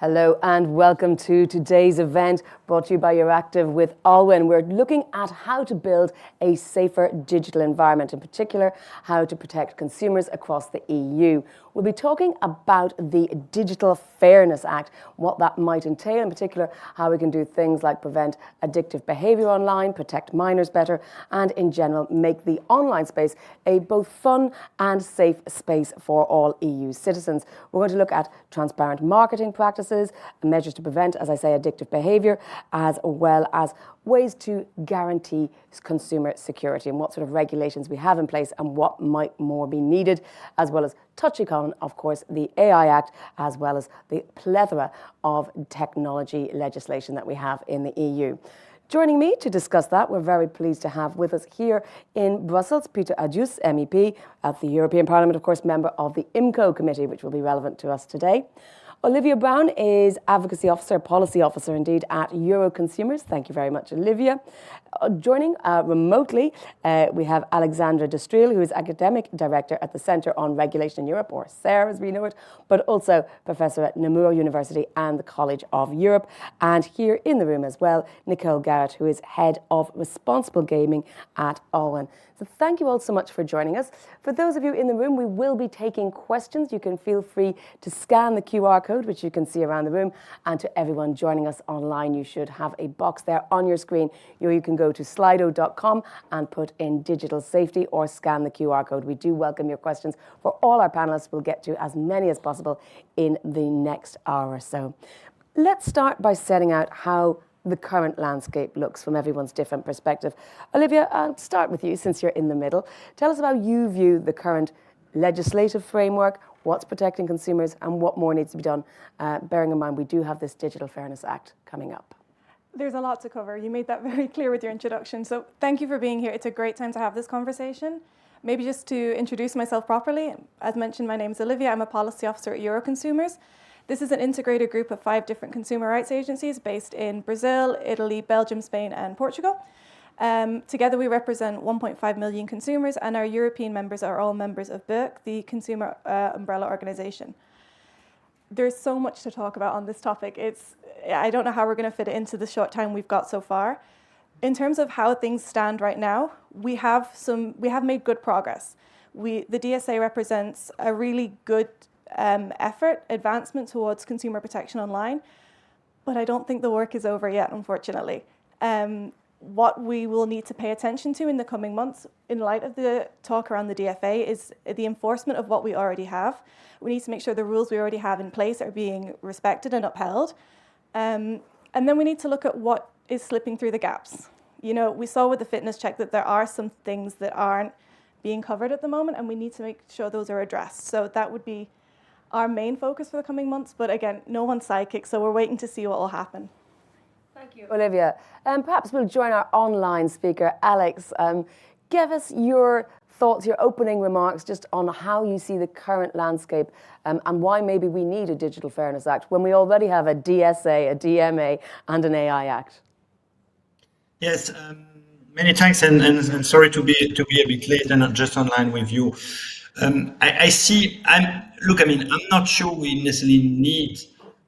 Hello and welcome to today's event brought to you by Euractiv with Alwyn. We're looking at how to build a safer digital environment, in particular how to protect consumers across the EU. We'll be talking about the Digital Fairness Act, what that might entail, in particular how we can do things like prevent addictive behaviour online, protect minors better, and in general make the online space a both fun and safe space for all EU citizens. We're going to look at transparent marketing practices, measures to prevent, as I say, addictive behaviour, as well as ways to guarantee consumer security and what sort of regulations we have in place and what might more be needed, as well as touching on, of course, the AI Act, as well as the plethora of technology legislation that we have in the EU. Joining me to discuss that, we're very pleased to have with us here in Brussels, Peter Adjus, MEP at the European Parliament, of course, member of the IMCO committee, which will be relevant to us today. Olivia Brown is Advocacy Officer, Policy Officer indeed at Euroconsumers. Thank you very much, Olivia. Joining remotely, we have Alexandra Destriel, who is Academic Director at the Centre on Regulation in Europe, or CER as we know it, but also Professor at Namur University and the College of Europe. And here in the room as well, Nicole Garrett, who is Head of Responsible Gaming at Alwyn. So thank you all so much for joining us. For those of you in the room, we will be taking questions. You can feel free to scan the QR code, which you can see around the room. And to everyone joining us online, you should have a box there on your screen. You can go to slido.com and put in digital safety or scan the QR code. We do welcome your questions for all our panelists. We'll get to as many as possible in the next hour or so. Let's start by setting out how the current landscape looks from everyone's different perspective. Olivia, I'll start with you since you're in the middle. Tell us how you view the current legislative framework, what's protecting consumers and what more needs to be done, bearing in mind we do have this Digital Fairness Act coming up. There's a lot to cover. You made that very clear with your introduction. So thank you for being here. It's a great time to have this conversation. Maybe just to introduce myself properly, as mentioned, my name is Olivia. I'm a Policy Officer at Euroconsumers. This is an integrated group of 5 different consumer rights agencies based in Brazil, Italy, Belgium, Spain, and Portugal. Together we represent 1.5 million consumers, and our European members are all members of BEUC, the consumer umbrella organisation. There's so much to talk about on this topic. I don't know how we're going to fit it into the short time we've got so far. In terms of how things stand right now, we have made good progress. The DSA represents a really good advancement towards consumer protection online, but I don't think the work is over yet, unfortunately. What we will need to pay attention to in the coming months, in light of the talk around the DFA, is the enforcement of what we already have. We need to make sure the rules we already have in place are being respected and upheld. And then we need to look at what is slipping through the gaps. You know, we saw with the fitness check that there are some things that aren't being covered at the moment, and we need to make sure those are addressed. So that would be our main focus for the coming months, but again, no one's psychic, so we're waiting to see what will happen. Thank you, Olivia. Perhaps we'll join our online speaker, Alex. Give us your thoughts, your opening remarks just on how you see the current landscape and why maybe we need a Digital Fairness Act when we already have a DSA, a DMA and an AI Act. Yes, many thanks, and sorry to be a bit late and not just online with you. I'm not sure we necessarily need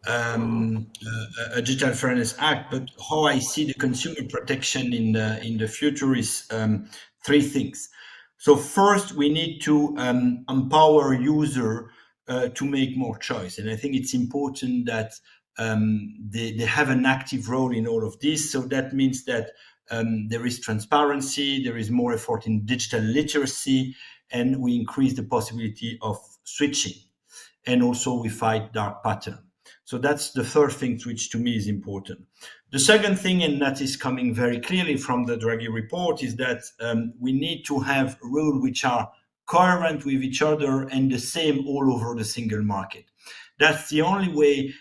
a Digital Fairness Act, but how I see the consumer protection in the future is 3 things. So first, we need to empower user to make more choice, and I think it's important that they have an active role in all of this. So that means that there is transparency, there is more effort in digital literacy, and we increase the possibility of switching. And also we fight dark pattern. So that's the first thing which to me is important. The second thing, and that is coming very clearly from the Draghi report, is that we need to have rules which are coherent with each other and the same all over the single market. That's the only way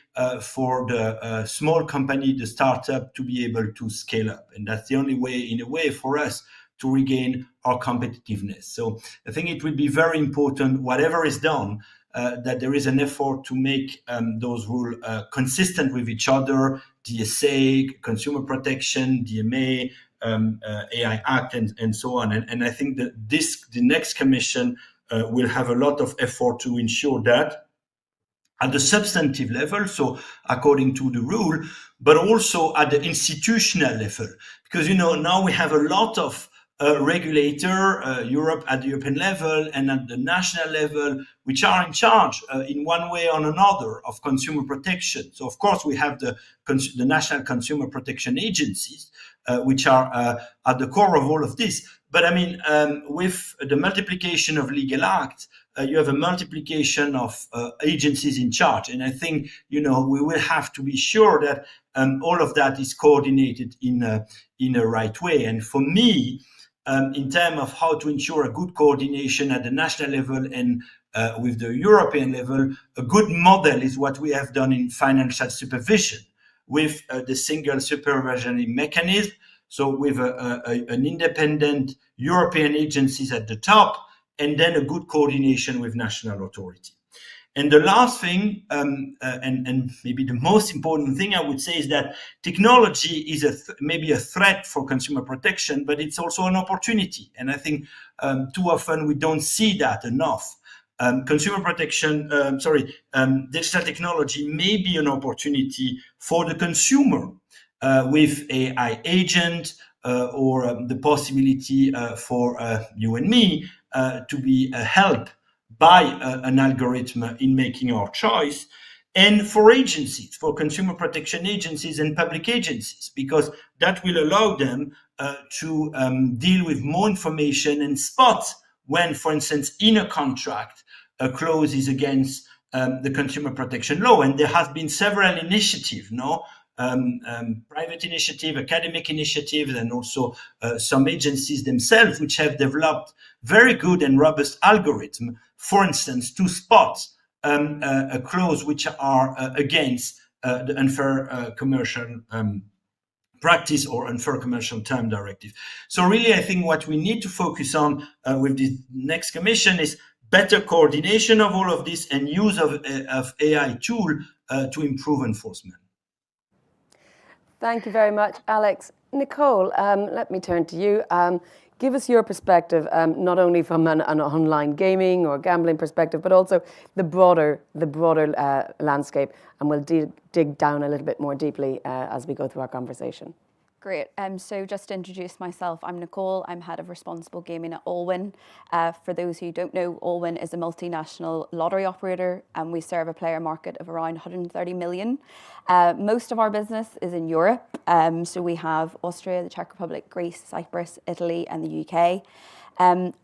for the small company, the startup, to be able to scale up. And that's the only way, in a way, for us to regain our competitiveness. So I think it will be very important, whatever is done, that there is an effort to make those rules consistent with each other, DSA, consumer protection, DMA, AI Act, and so on. And I think that the next commission will have a lot of effort to ensure that. at the substantive level, so according to the rule, but also at the institutional level. Because, now we have a lot of regulator, Europe at the European level and at the national level, which are in charge in one way or another of consumer protection. So of course we have the national consumer protection agencies, which are at the core of all of this. But I mean, with the multiplication of legal acts, you have a multiplication of agencies in charge. And I think, we will have to be sure that all of that is coordinated in a right way. And for me, in terms of how to ensure a good coordination at the national level and with the European level, a good model is what we have done in financial supervision with the single supervisory mechanism. So with an independent European agencies at the top, and then a good coordination with national authority. And the last thing, and maybe the most important thing I would say, is that technology is maybe a threat for consumer protection, but it's also an opportunity. And I think too often we don't see that enough. Consumer protection, digital technology may be an opportunity for the consumer with AI agent or the possibility for you and me to be helped by an algorithm in making our choice, and for agencies, for consumer protection agencies and public agencies, because that will allow them to deal with more information and spot when, for instance, in a contract, a clause is against the consumer protection law. And there have been several initiatives, private initiative, academic initiatives, and also some agencies themselves, which have developed very good and robust algorithm, for instance, to spot a clause which are against the unfair commercial practice or unfair commercial term directive. So really, I think what we need to focus on with the next commission is better coordination of all of this and use of AI tool to improve enforcement. Thank you very much, Alex. Nicole, let me turn to you. Give us your perspective, not only from an online gaming or gambling perspective, but also the broader landscape, and we'll dig down a little bit more deeply as we go through our conversation. Great. So just to introduce myself, I'm Nicole. I'm head of responsible gaming at Allwyn. For those who don't know, Allwyn is a multinational lottery operator, and we serve a player market of around 130 million. Most of our business is in Europe. So we have Austria, the Czech Republic, Greece, Cyprus, Italy, and the UK.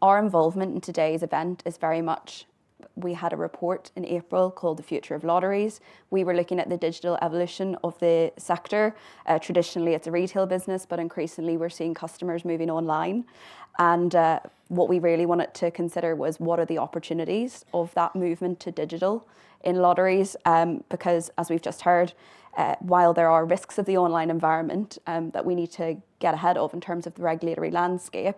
Our involvement in today's event is very much, we had a report in April called The Future of Lotteries. We were looking at the digital evolution of the sector. Traditionally, it's a retail business, but increasingly we're seeing customers moving online. And what we really wanted to consider was, what are the opportunities of that movement to digital in lotteries? Because as we've just heard, while there are risks of the online environment that we need to get ahead of in terms of the regulatory landscape,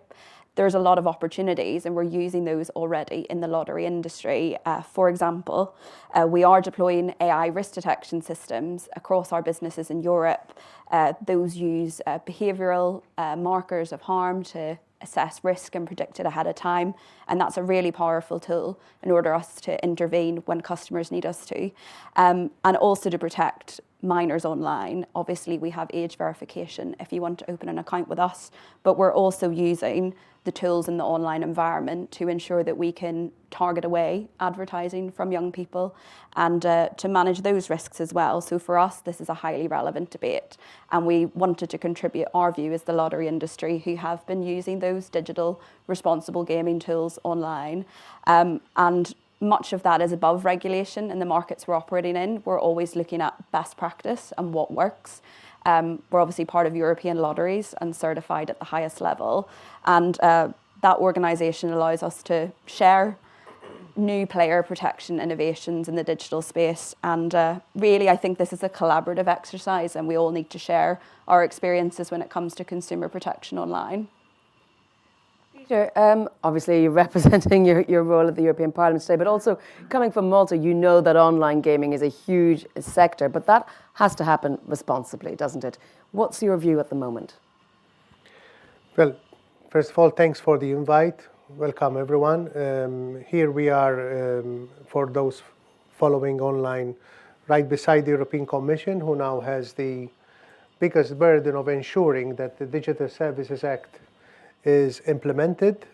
there's a lot of opportunities, and we're using those already in the lottery industry. For example, we are deploying AI risk detection systems across our businesses in Europe. Those use behavioural markers of harm to assess risk and predict it ahead of time. And that's a really powerful tool in order for us to intervene when customers need us to. And also to protect minors online. Obviously, we have age verification if you want to open an account with us, but we're also using the tools in the online environment to ensure that we can target away advertising from young people and to manage those risks as well. So for us, this is a highly relevant debate, and we wanted to contribute our view as the lottery industry who have been using those digital responsible gaming tools online. And much of that is above regulation in the markets we're operating in. We're always looking at best practice and what works. We're obviously part of European lotteries and certified at the highest level. And that organisation allows us to share new player protection innovations in the digital space. And really, I think this is a collaborative exercise, and we all need to share our experiences when it comes to consumer protection online. Peter, obviously you're representing your role at the European Parliament today, but also coming from Malta, you know that online gaming is a huge sector, but that has to happen responsibly, doesn't it? What's your view at the moment? Well, first of all, thanks for the invite. Welcome, everyone. Here we are for those following online right beside the European Commission, who now has the biggest burden of ensuring that the Digital Services Act is implemented.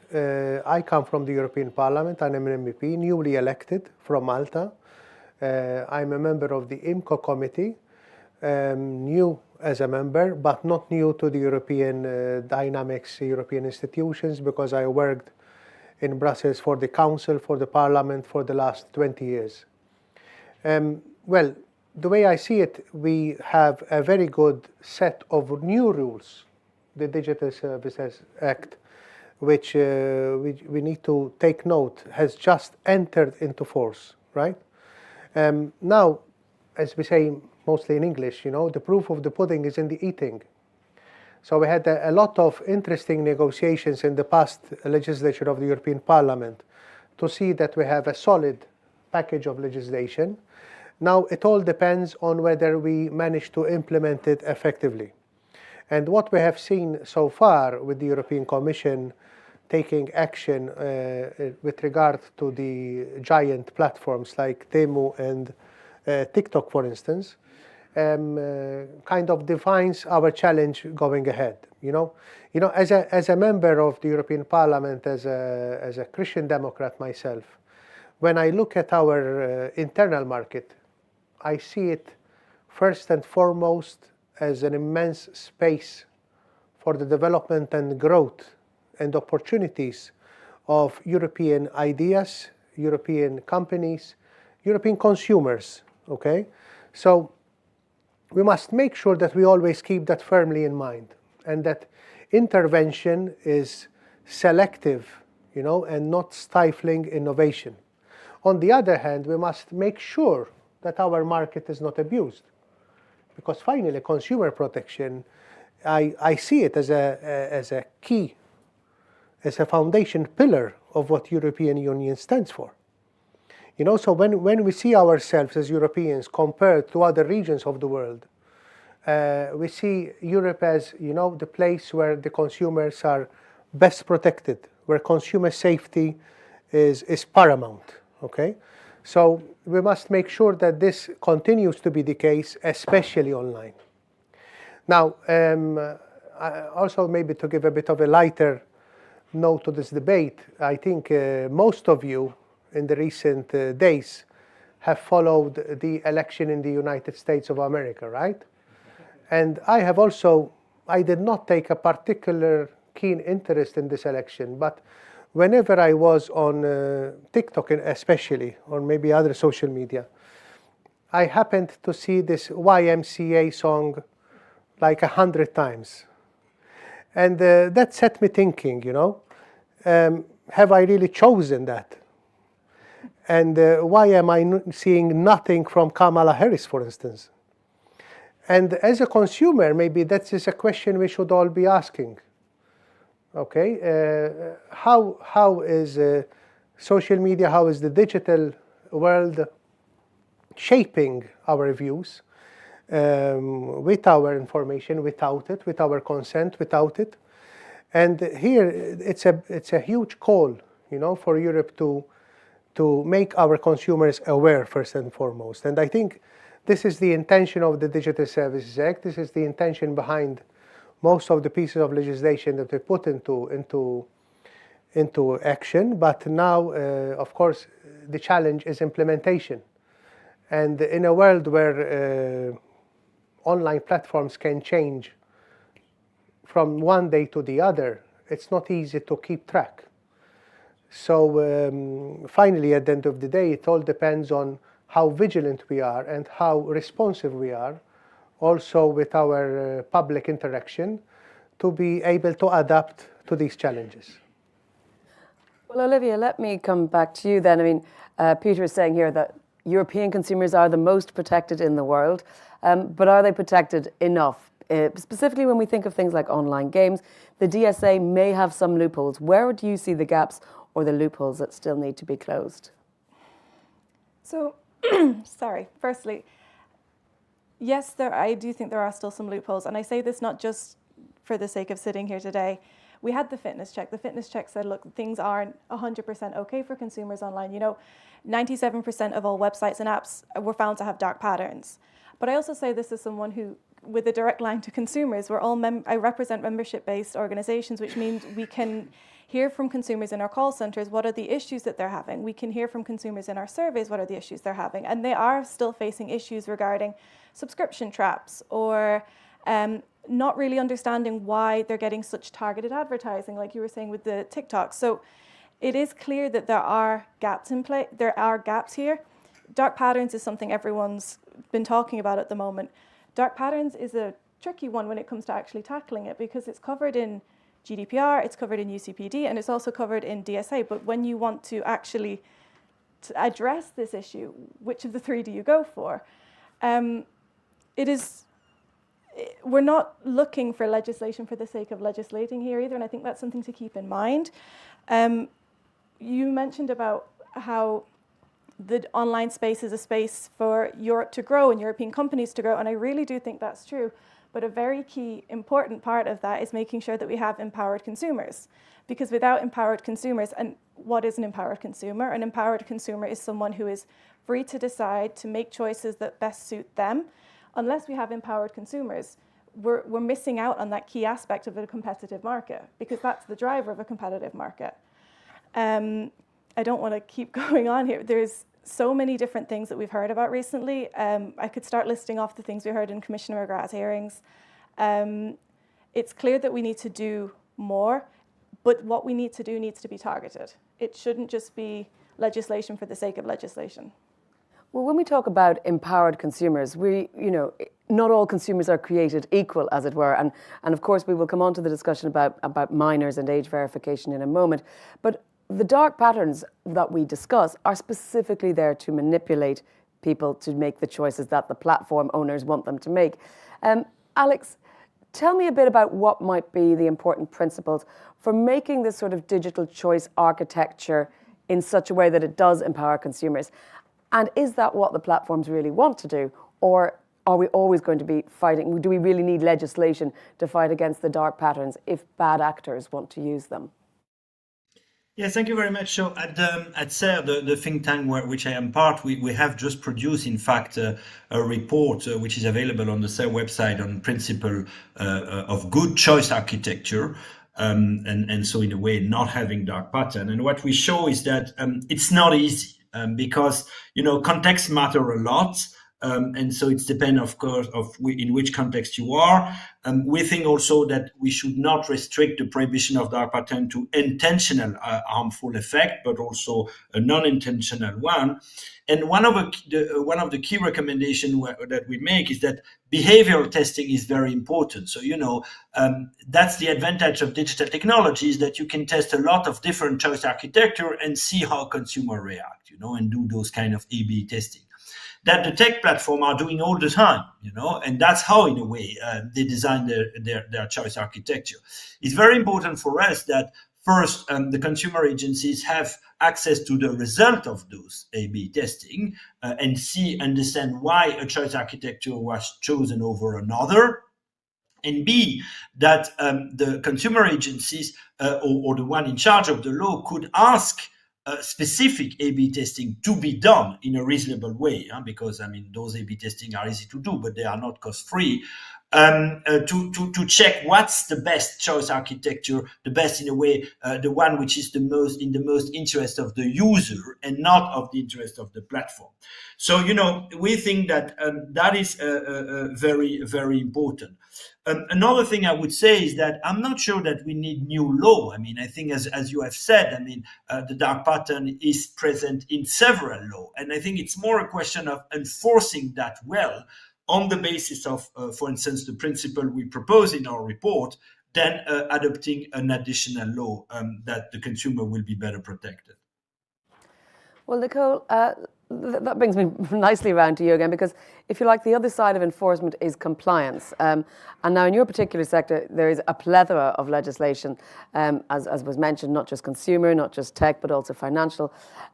I come from the European Parliament. I'm an MEP, newly elected from Malta. I'm a member of the IMCO committee, new as a member, but not new to the European dynamics, European institutions, because I worked in Brussels for the Council, for the Parliament for the last 20 years. Well, the way I see it, we have a very good set of new rules, the Digital Services Act, which we need to take note, has just entered into force, right? Now, as we say mostly in English, the proof of the pudding is in the eating. So we had a lot of interesting negotiations in the past legislature of the European Parliament to see that we have a solid package of legislation. Now it all depends on whether we manage to implement it effectively. And what we have seen so far with the European Commission taking action with regard to the giant platforms like Temu and TikTok, for instance, kind of defines our challenge going ahead. As a member of the European Parliament, as a Christian Democrat myself, when I look at our internal market, I see it first and foremost as an immense space for the development and growth and opportunities of European ideas, European companies, European consumers, okay? So we must make sure that we always keep that firmly in mind, and that intervention is selective, and not stifling innovation. On the other hand, we must make sure that our market is not abused, because finally consumer protection, I see it as a key, as a foundation pillar of what European Union stands for. So when we see ourselves as Europeans compared to other regions of the world, we see Europe as, the place where the consumers are best protected, where consumer safety is paramount, okay? So we must make sure that this continues to be the case, especially online. Now, also maybe to give a bit of a lighter note to this debate, I think most of you in the recent days have followed the election in the United States of America, right? And I did not take a particular keen interest in this election, but whenever I was on TikTok especially, or maybe other social media, I happened to see this YMCA song like 100 times. And that set me thinking, have I really chosen that? And why am I seeing nothing from Kamala Harris, for instance? And as a consumer, maybe that is a question we should all be asking. Okay, how is social media, how is the digital world shaping our views with our information, without it, with our consent, without it? And here it's a huge call, for Europe to make our consumers aware first and foremost. And I think this is the intention of the Digital Services Act. This is the intention behind most of the pieces of legislation that we put into action. But now, of course, the challenge is implementation. And in a world where online platforms can change from one day to the other, it's not easy to keep track. So finally, at the end of the day, it all depends on how vigilant we are and how responsive we are, also with our public interaction, to be able to adapt to these challenges. Well, Olivia, let me come back to you then. I mean, Peter is saying here that European consumers are the most protected in the world, but are they protected enough? Specifically when we think of things like online games, the DSA may have some loopholes. Where do you see the gaps or the loopholes that still need to be closed? So, firstly, yes, I do think there are still some loopholes. And I say this not just for the sake of sitting here today. we had the fitness check. The fitness check said, look, things aren't 100% okay for consumers online. You know, 97% of all websites and apps were found to have dark patterns. But I also say this as someone who, with a direct line to consumers, I represent membership-based organizations, which means we can hear from consumers in our call centers what are the issues that they're having. We can hear from consumers in our surveys what are the issues they're having. And they are still facing issues regarding subscription traps or not really understanding why they're getting such targeted advertising, like you were saying with the TikTok. So it is clear that there are gaps in play. There are gaps here. Dark patterns is something everyone's been talking about at the moment. Dark patterns is a tricky one when it comes to actually tackling it because it's covered in GDPR, it's covered in UCPD, and it's also covered in DSA. But when you want to actually address this issue, which of the three do you go for? We're not looking for legislation for the sake of legislating here either, and I think that's something to keep in mind. You mentioned about how the online space is a space for Europe to grow and European companies to grow, and I really do think that's true. But a very key, important part of that is making sure that we have empowered consumers. Because without empowered consumers, and what is an empowered consumer? An empowered consumer is someone who is free to decide to make choices that best suit them. Unless we have empowered consumers, we're missing out on that key aspect of a competitive market, because that's the driver of a competitive market. I don't want to keep going on here. There's so many different things that we've heard about recently. I could start listing off the things we heard in Commissioner McGrath's hearings. It's clear that we need to do more, but what we need to do needs to be targeted. It shouldn't just be legislation for the sake of legislation. Well, when we talk about empowered consumers, not all consumers are created equal, as it were. And of course, we will come on to the discussion about minors and age verification in a moment. But the dark patterns that we discuss are specifically there to manipulate people to make the choices that the platform owners want them to make. Alex, tell me a bit about what might be the important principles for making this sort of digital choice architecture in such a way that it does empower consumers. And is that what the platforms really want to do? Or are we always going to be fighting? Do we really need legislation to fight against the dark patterns if bad actors want to use them? Yes, thank you very much. So at SER, the think tank which I am part, we have just produced, in fact, a report which is available on the SER website on principle of good choice architecture. And so in a way, not having dark pattern. And what we show is that it's not easy because, context matter a lot. And so it's depend, of course, in which context you are. We think also that we should not restrict the prohibition of dark pattern to intentional harmful effect, but also a non-intentional one. And one of the key recommendations that we make is that behavioral testing is very important. So, that's the advantage of digital technologies, that you can test a lot of different choice architecture and see how consumers react, and do those kind of A/B testing that the tech platform are doing all the time, and that's how, in a way, they design their choice architecture. It's very important for us that first, the consumer agencies have access to the result of those A/B testing and understand why a choice architecture was chosen over another. And B, that the consumer agencies or the one in charge of the law could ask specific A/B testing to be done in a reasonable way, because those A/B testing are easy to do, but they are not cost-free. To check what's the best choice architecture, the best in a way, the one which is in the most interest of the user and not of the interest of the platform. So we think that that is very, very important. Another thing I would say is that I'm not sure that we need new law. I think as you have said, the dark pattern is present in several laws, and I think it's more a question of enforcing that well on the basis of, for instance, the principle we propose in our report, than adopting an additional law that the consumer will be better protected. Well, Nicole, that brings me nicely around to you again, because if you like, the other side of enforcement is compliance. And now in your particular sector, there is a plethora of legislation, as was mentioned, not just consumer, not just tech, but also financial.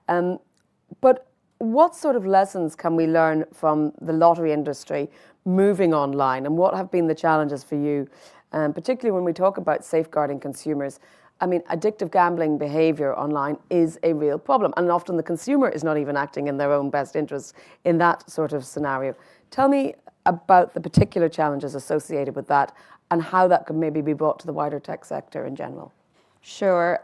But what sort of lessons can we learn from the lottery industry moving online, and what have been the challenges for you particularly when we talk about safeguarding consumers. I mean, addictive gambling behaviour online is a real problem, and often the consumer is not even acting in their own best interests in that sort of scenario. Tell me about the particular challenges associated with that and how that could maybe be brought to the wider tech sector in general. Sure.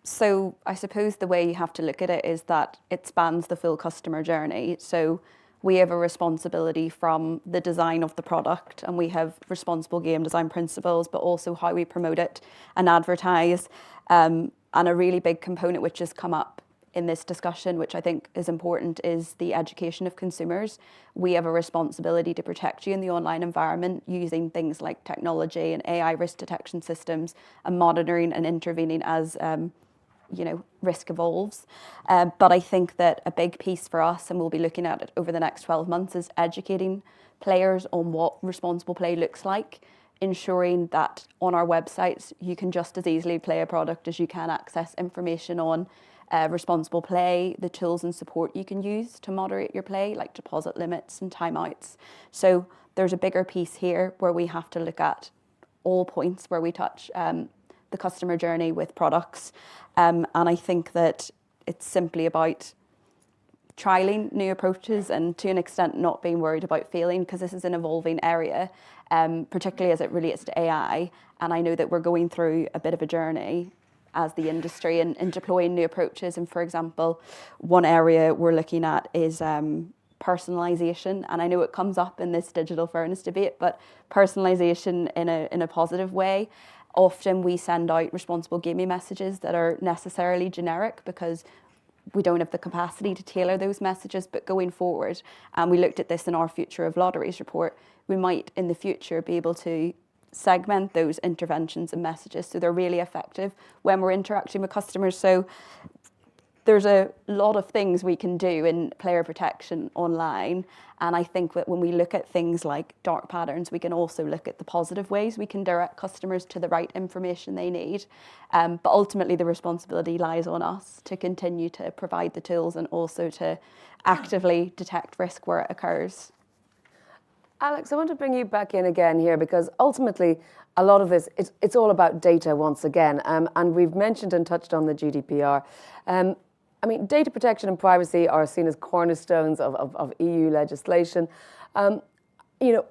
So I suppose the way you have to look at it is that it spans the full customer journey. So we have a responsibility from the design of the product, and we have responsible game design principles, but also how we promote it and advertise. And a really big component which has come up in this discussion, which I think is important, is the education of consumers. We have a responsibility to protect you in the online environment using things like technology and AI risk detection systems and monitoring and intervening as risk evolves. But I think that a big piece for us, and we'll be looking at it over the next 12 months, is educating players on what responsible play looks like, ensuring that on our websites you can just as easily play a product as you can access information on responsible play, the tools and support you can use to moderate your play, like deposit limits and timeouts. So there's a bigger piece here where we have to look at all points where we touch the customer journey with products. And I think that it's simply about trialing new approaches and to an extent not being worried about failing, because this is an evolving area, particularly as it relates to AI. And I know that we're going through a bit of a journey as the industry in deploying new approaches. And for example, one area we're looking at is personalization. And I know it comes up in this digital fairness debate, but personalization in a positive way. Often we send out responsible gaming messages that are necessarily generic because we don't have the capacity to tailor those messages. But going forward, and we looked at this in our Future of Lotteries report, we might in the future be able to segment those interventions and messages so they're really effective when we're interacting with customers. So there's a lot of things we can do in player protection online. And I think that when we look at things like dark patterns, we can also look at the positive ways we can direct customers to the right information they need. But ultimately, the responsibility lies on us to continue to provide the tools and also to actively detect risk where it occurs. Alex, I want to bring you back in again here, because ultimately a lot of this, it's all about data once again. And we've mentioned and touched on the GDPR. I mean, data protection and privacy are seen as cornerstones of EU legislation. When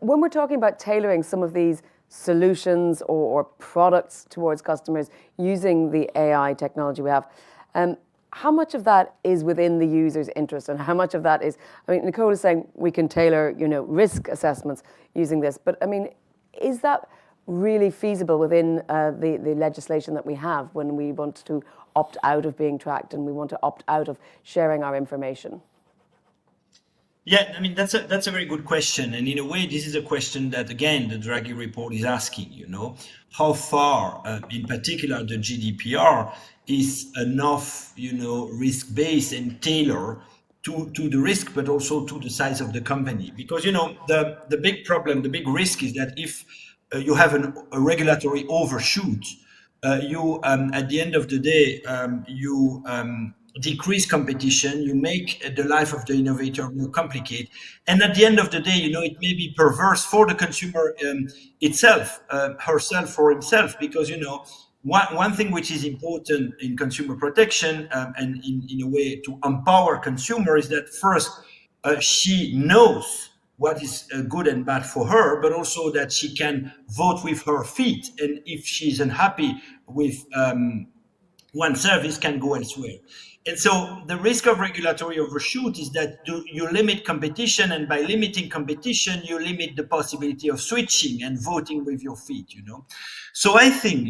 we're talking about tailoring some of these solutions or products towards customers using the AI technology we have, how much of that is within the user's interest, and how much of that is, I mean, Nicole is saying we can tailor, risk assessments using this, but I mean, is that really feasible within the legislation that we have when we want to opt out of being tracked and we want to opt out of sharing our information? Yeah, I mean, that's a very good question. And in a way, this is a question that, again, the Draghi report is asking, how far, in particular, the GDPR is enough, risk-based and tailor to the risk, but also to the size of the company. Because, the big problem, the big risk is that if you have a regulatory overshoot, you, at the end of the day, you decrease competition, you make the life of the innovator more complicated. And at the end of the day, it may be perverse for the consumer itself, herself or himself, because, one thing which is important in consumer protection and in a way to empower consumer is that first, she knows what is good and bad for her, but also that she can vote with her feet. And if she's unhappy with one service, can go elsewhere. And so the risk of regulatory overshoot is that you limit competition, and by limiting competition, you limit the possibility of switching and voting with your feet, So I think,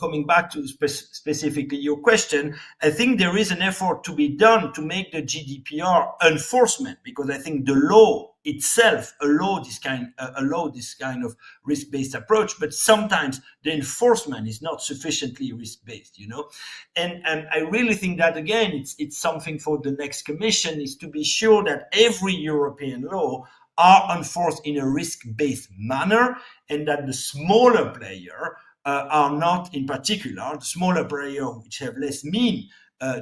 coming back to specifically your question, I think there is an effort to be done to make the GDPR enforcement, because I think the law itself allow this kind of risk-based approach, but sometimes the enforcement is not sufficiently risk-based, And I really think that, again, it's something for the next commission, is to be sure that every European law are enforced in a risk-based manner, and that the smaller player are not, in particular, the smaller player which have less mean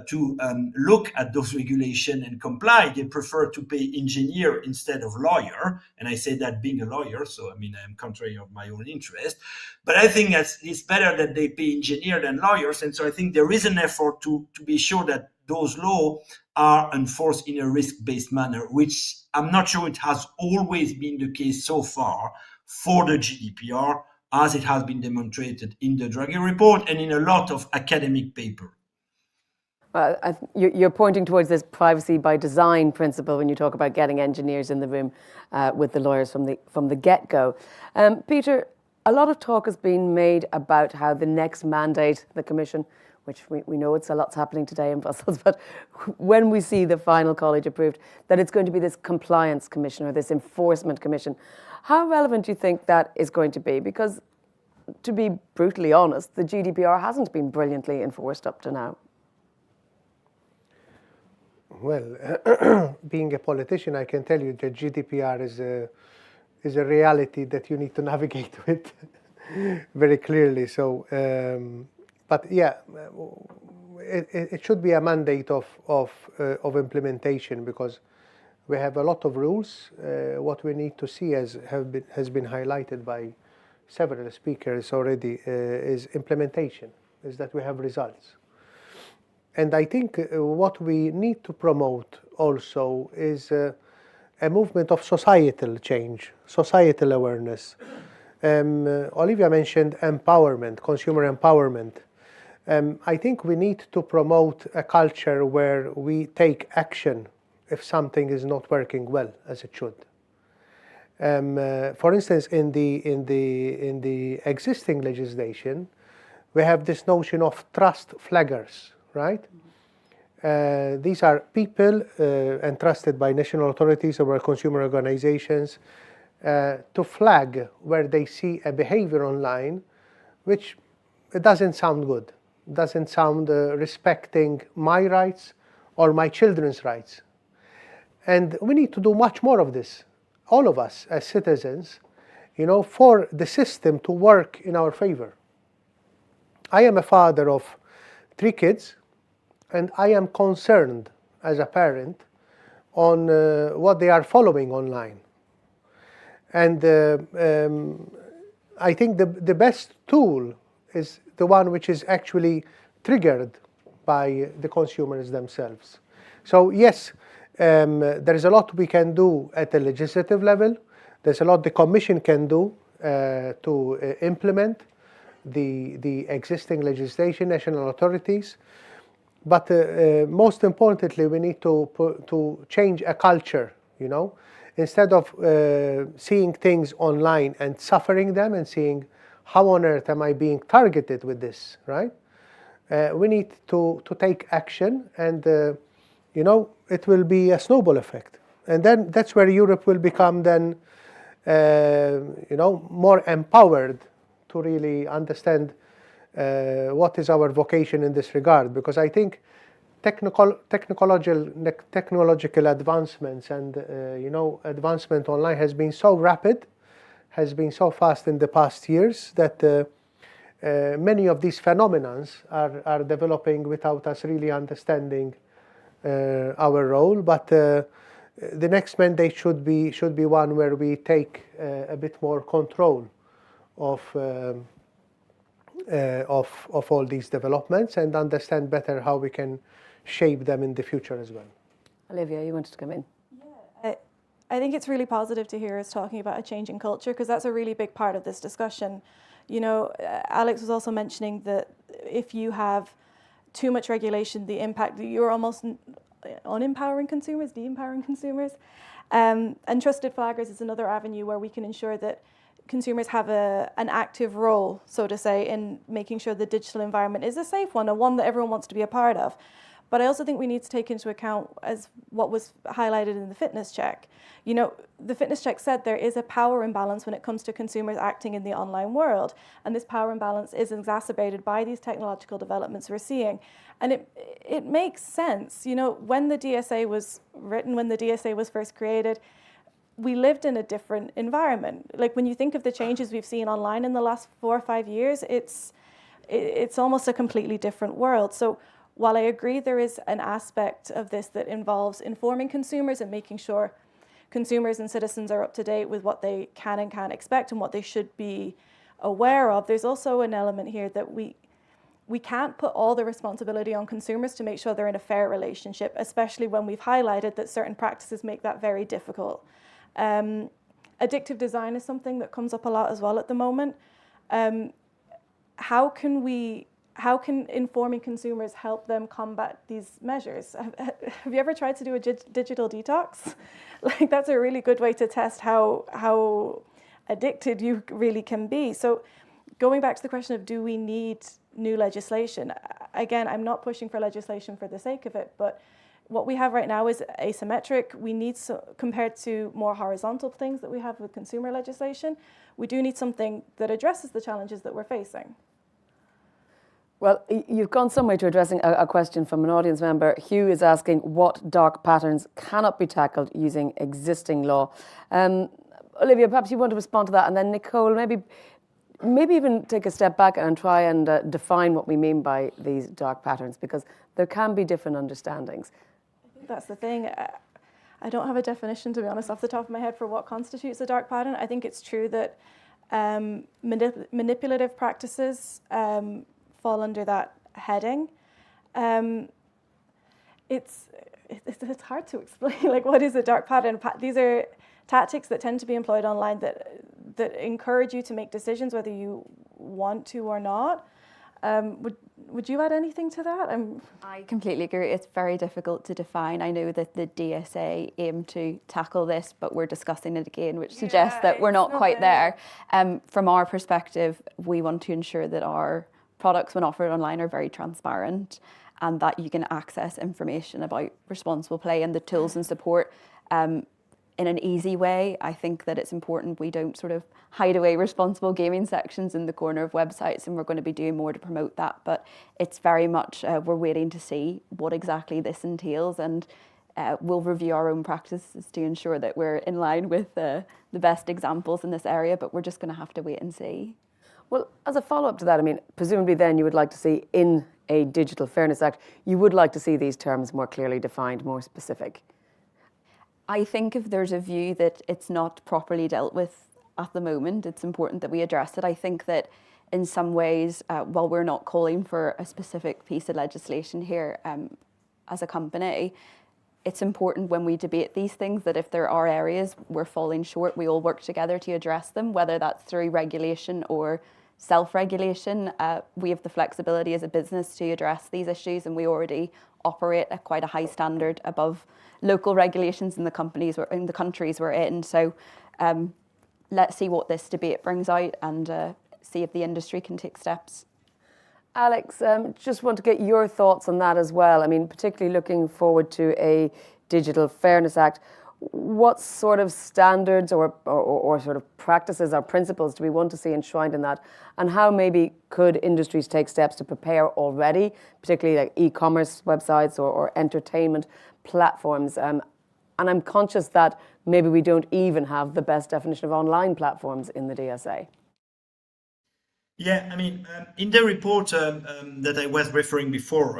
to look at those regulations and comply. They prefer to pay engineer instead of lawyer. And I say that being a lawyer, so I mean, I'm contrary of my own interest. But I think it's better that they pay engineer than lawyers. And so I think there is an effort to be sure that those laws are enforced in a risk-based manner, which I'm not sure it has always been the case so far for the GDPR, as it has been demonstrated in the Draghi report and in a lot of academic paper. You're pointing towards this privacy by design principle when you talk about getting engineers in the room with the lawyers from the get-go. Peter, a lot of talk has been made about how the next mandate, the Commission, which we know it's a lot's happening today in Brussels, but when we see the final college approved, that it's going to be this compliance commission or this enforcement commission. How relevant do you think that is going to be? Because to be brutally honest, the GDPR hasn't been brilliantly enforced up to now. Well, being a politician, I can tell you that GDPR is a reality that you need to navigate with very clearly. So, but yeah, it should be a mandate of implementation, because we have a lot of rules. What we need to see, as has been highlighted by several speakers already, is implementation, is that we have results. And I think what we need to promote also is a movement of societal change, societal awareness. Olivia mentioned empowerment, consumer empowerment. I think we need to promote a culture where we take action if something is not working well as it should. For instance, in the existing legislation, we have this notion of trust flaggers, right? These are people entrusted by national authorities or consumer organizations to flag where they see a behavior online which it doesn't sound good, doesn't sound respecting my rights or my children's rights. And we need to do much more of this, all of us as citizens, for the system to work in our favor. I am a father of 3 kids, and I am concerned as a parent on what they are following online. And I think the best tool is the one which is actually triggered by the consumers themselves. So yes, there is a lot we can do at the legislative level. There's a lot the Commission can do to implement the existing legislation, national authorities. But most importantly, we need to change a culture, Instead of seeing things online and suffering them and seeing how on earth am I being targeted with this, right? We need to take action, and it will be a snowball effect. And then that's where Europe will become then, more empowered to really understand what is our vocation in this regard. Because I think technological advancements and advancement online has been so rapid, has been so fast in the past years that many of these phenomena are developing without us really understanding our role. But the next mandate should be one where we take a bit more control of all these developments and understand better how we can shape them in the future as well. Olivia, you wanted to come in. Yeah, I think it's really positive to hear us talking about a change in culture, because that's a really big part of this discussion. Alex was also mentioning that if you have too much regulation, the impact, you're almost unempowering consumers, de-empowering consumers. And trusted flaggers is another avenue where we can ensure that consumers have an active role, so to say, in making sure the digital environment is a safe one, and one that everyone wants to be a part of. But I also think we need to take into account, as what was highlighted in the fitness check. The fitness check said there is a power imbalance when it comes to consumers acting in the online world. And this power imbalance is exacerbated by these technological developments we're seeing. And it makes sense. When the DSA was written, when the DSA was first created, we lived in a different environment. Like when you think of the changes we've seen online in the last 4 or 5 years, it's almost a completely different world. So while I agree there is an aspect of this that involves informing consumers and making sure consumers and citizens are up to date with what they can and can't expect and what they should be aware of, there's also an element here that we can't put all the responsibility on consumers to make sure they're in a fair relationship, especially when we've highlighted that certain practices make that very difficult. Addictive design is something that comes up a lot as well at the moment. How can informing consumers help them combat these measures? Have you ever tried to do a digital detox? Like, that's a really good way to test how addicted you really can be. So going back to the question of, do we need new legislation? Again, I'm not pushing for legislation for the sake of it, but what we have right now is asymmetric. We need, compared to more horizontal things that we have with consumer legislation, we do need something that addresses the challenges that we're facing. Well, you've gone some way to addressing a question from an audience member. Hugh is asking what dark patterns cannot be tackled using existing law. Olivia, perhaps you want to respond to that, and then Nicole, maybe even take a step back and try and define what we mean by these dark patterns, because there can be different understandings. I think that's the thing. I don't have a definition, to be honest, off the top of my head for what constitutes a dark pattern. I think it's true that manipulative practices fall under that heading. It's hard to explain. Like, what is a dark pattern? These are tactics that tend to be employed online that encourage you to make decisions whether you want to or not. Would you add anything to that? I completely agree. It's very difficult to define. I know that the DSA aim to tackle this, but we're discussing it again, which suggests that we're not quite there. From our perspective, we want to ensure that our products, when offered online, are very transparent and that you can access information about responsible play and the tools and support in an easy way. I think that it's important we don't sort of hide away responsible gaming sections in the corner of websites, and we're going to be doing more to promote that. But it's very much, we're waiting to see what exactly this entails, and we'll review our own practices to ensure that we're in line with the best examples in this area, but we're just going to have to wait and see. Well, as a follow-up to that, I mean, presumably then you would like to see in a Digital Fairness Act, you would like to see these terms more clearly defined, more specific. I think if there's a view that it's not properly dealt with at the moment, it's important that we address it. I think that in some ways, while we're not calling for a specific piece of legislation here as a company, it's important when we debate these things that if there are areas we're falling short, we all work together to address them, whether that's through regulation or self-regulation. We have the flexibility as a business to address these issues, and we already operate at quite a high standard above local regulations in the countries we're in. So let's see what this debate brings out and see if the industry can take steps. Alex, just want to get your thoughts on that as well. I mean, particularly looking forward to a Digital Fairness Act. What sort of standards or sort of practices or principles do we want to see enshrined in that? And how maybe could industries take steps to prepare already, particularly like e-commerce websites or entertainment platforms? And I'm conscious that maybe we don't even have the best definition of online platforms in the DSA. Yeah, I mean, in the report that I was referring before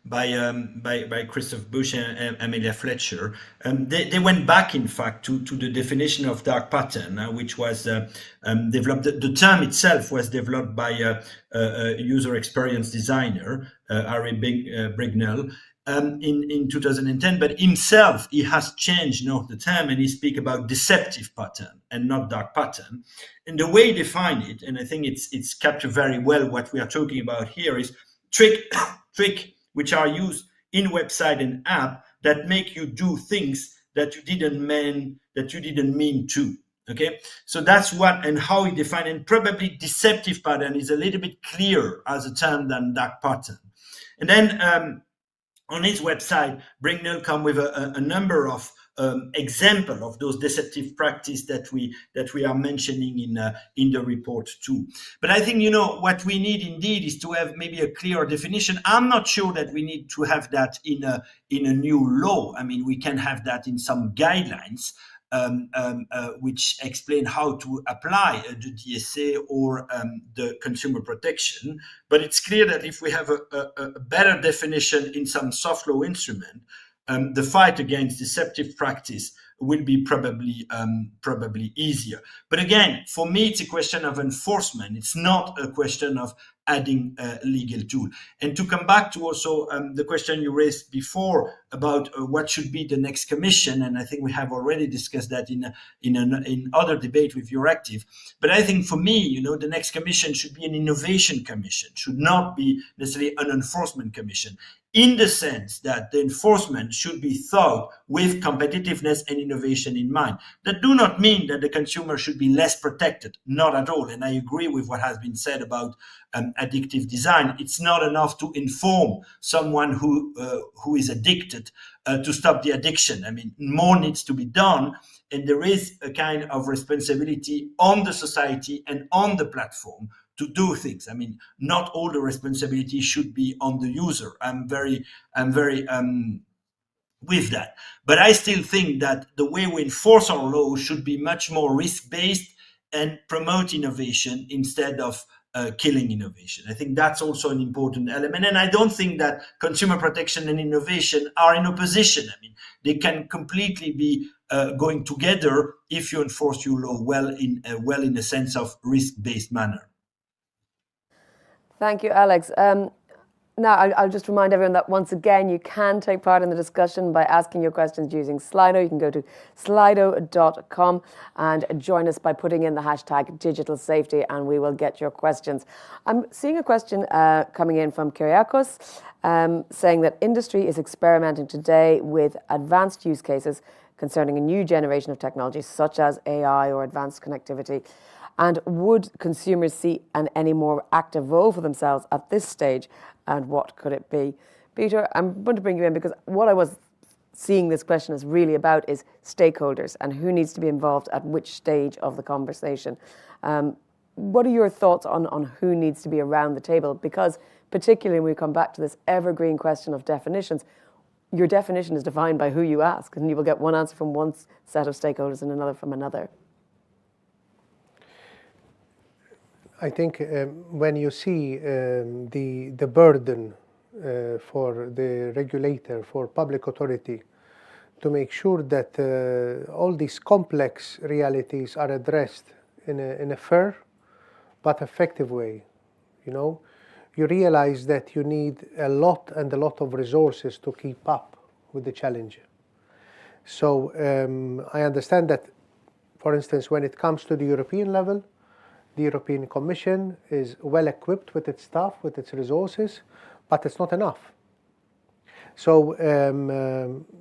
by Christoph Busch and Amelia Fletcher, they went back, in fact, to the definition of dark pattern, which was developed. The term itself was developed by a user experience designer, Harry Brignell, in 2010, but himself, he has changed the term, and he speaks about deceptive pattern and not dark pattern. And the way he defined it, and I think it's captured very well what we are talking about here, is trick which are used in website and app that make you do things that you didn't mean to. Okay, so that's what and how he defined it. And probably deceptive pattern is a little bit clearer as a term than dark pattern. And then on his website, Brignell come with a number of example of those deceptive practice that we are mentioning in the report too. But I think what we need indeed is to have maybe a clearer definition. I'm not sure that we need to have that in a new law. I mean, we can have that in some guidelines. which explain how to apply the DSA or the consumer protection. But it's clear that if we have a better definition in some soft law instrument, the fight against deceptive practice will be probably easier. But again, for me, it's a question of enforcement. It's not a question of adding a legal tool. And to come back to also the question you raised before about what should be the next commission, and I think we have already discussed that in other debate with Euractiv. But I think for me, the next commission should be an innovation commission, should not be necessarily an enforcement commission, in the sense that the enforcement should be thought with competitiveness and innovation in mind. That do not mean that the consumer should be less protected, not at all. And I agree with what has been said about addictive design. It's not enough to inform someone who is addicted to stop the addiction. I mean, more needs to be done, and there is a kind of responsibility on the society and on the platform to do things. I mean, not all the responsibility should be on the user. I'm very with that. But I still think that the way we enforce our law should be much more risk-based and promote innovation instead of killing innovation. I think that's also an important element. And I don't think that consumer protection and innovation are in opposition. I mean, they can completely be going together if you enforce your law well in a sense of risk-based manner. Thank you, Alex. Now, I'll just remind everyone that once again, you can take part in the discussion by asking your questions using Slido. You can go to slido.com and join us by putting in the hashtag digital safety, and we will get your questions. I'm seeing a question coming in from Kyriakos saying that industry is experimenting today with advanced use cases concerning a new generation of technologies such as AI or advanced connectivity. And would consumers see any more active role for themselves at this stage? And what could it be? Peter, I'm going to bring you in because what I was seeing this question is really about is stakeholders and who needs to be involved at which stage of the conversation. What are your thoughts on who needs to be around the table? Because particularly when we come back to this evergreen question of definitions, your definition is defined by who you ask, and you will get one answer from one set of stakeholders and another from another. I think when you see the burden for the regulator, for public authority, to make sure that all these complex realities are addressed in a fair but effective way, you realize that you need a lot of resources to keep up with the challenge. So I understand that, for instance, when it comes to the European level, the European Commission is well equipped with its staff, with its resources, but it's not enough. So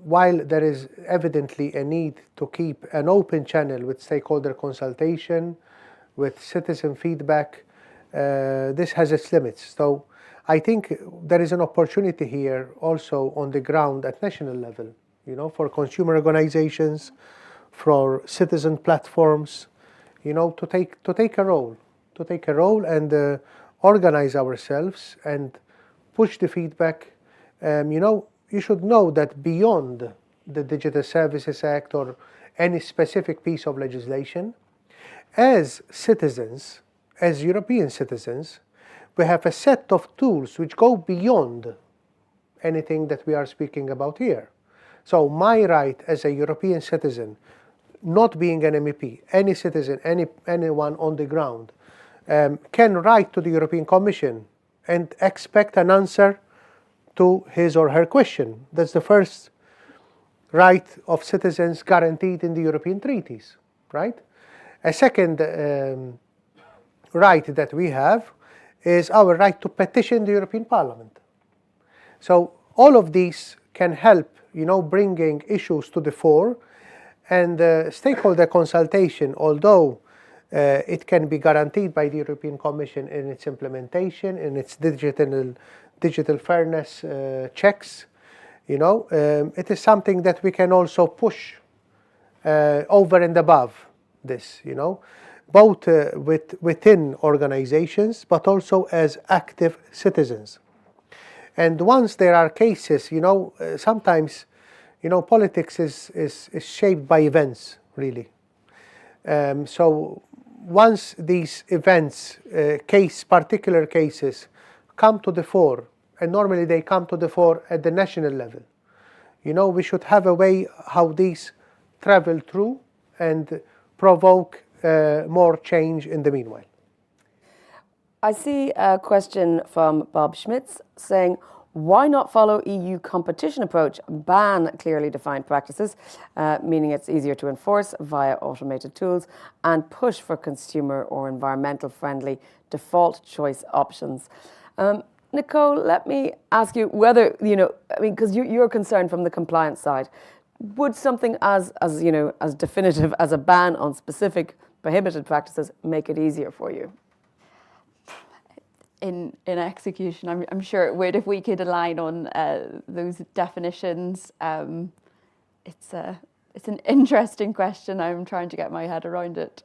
while there is evidently a need to keep an open channel with stakeholder consultation, with citizen feedback, this has its limits. So I think there is an opportunity here also on the ground at national level, for consumer organizations, for citizen platforms, to take a role and organize ourselves and push the feedback. You should know that beyond the Digital Services Act or any specific piece of legislation, as citizens, as European citizens, we have a set of tools which go beyond anything that we are speaking about here. So my right as a European citizen, not being an MEP, any citizen, anyone on the ground, can write to the European Commission and expect an answer to his or her question. That's the first right of citizens guaranteed in the European treaties, right? A second right that we have is our right to petition the European Parliament. So all of these can help, bringing issues to the fore. And stakeholder consultation, although it can be guaranteed by the European Commission in its implementation, in its digital fairness checks, it is something that we can also push over and above this, both within organizations, but also as active citizens. And once there are cases, sometimes politics is shaped by events, really. So once these events, particular cases, come to the fore, and normally they come to the fore at the national level, we should have a way how these travel through and provoke more change in the meanwhile. I see a question from Bob Schmitz saying, why not follow EU competition approach, ban clearly defined practices, meaning it's easier to enforce via automated tools, and push for consumer or environmental friendly default choice options? Nicole, let me ask you whether, because you're concerned from the compliance side, would something as definitive as a ban on specific prohibited practices make it easier for you? In execution, I'm sure it would if we could align on those definitions. It's an interesting question. I'm trying to get my head around it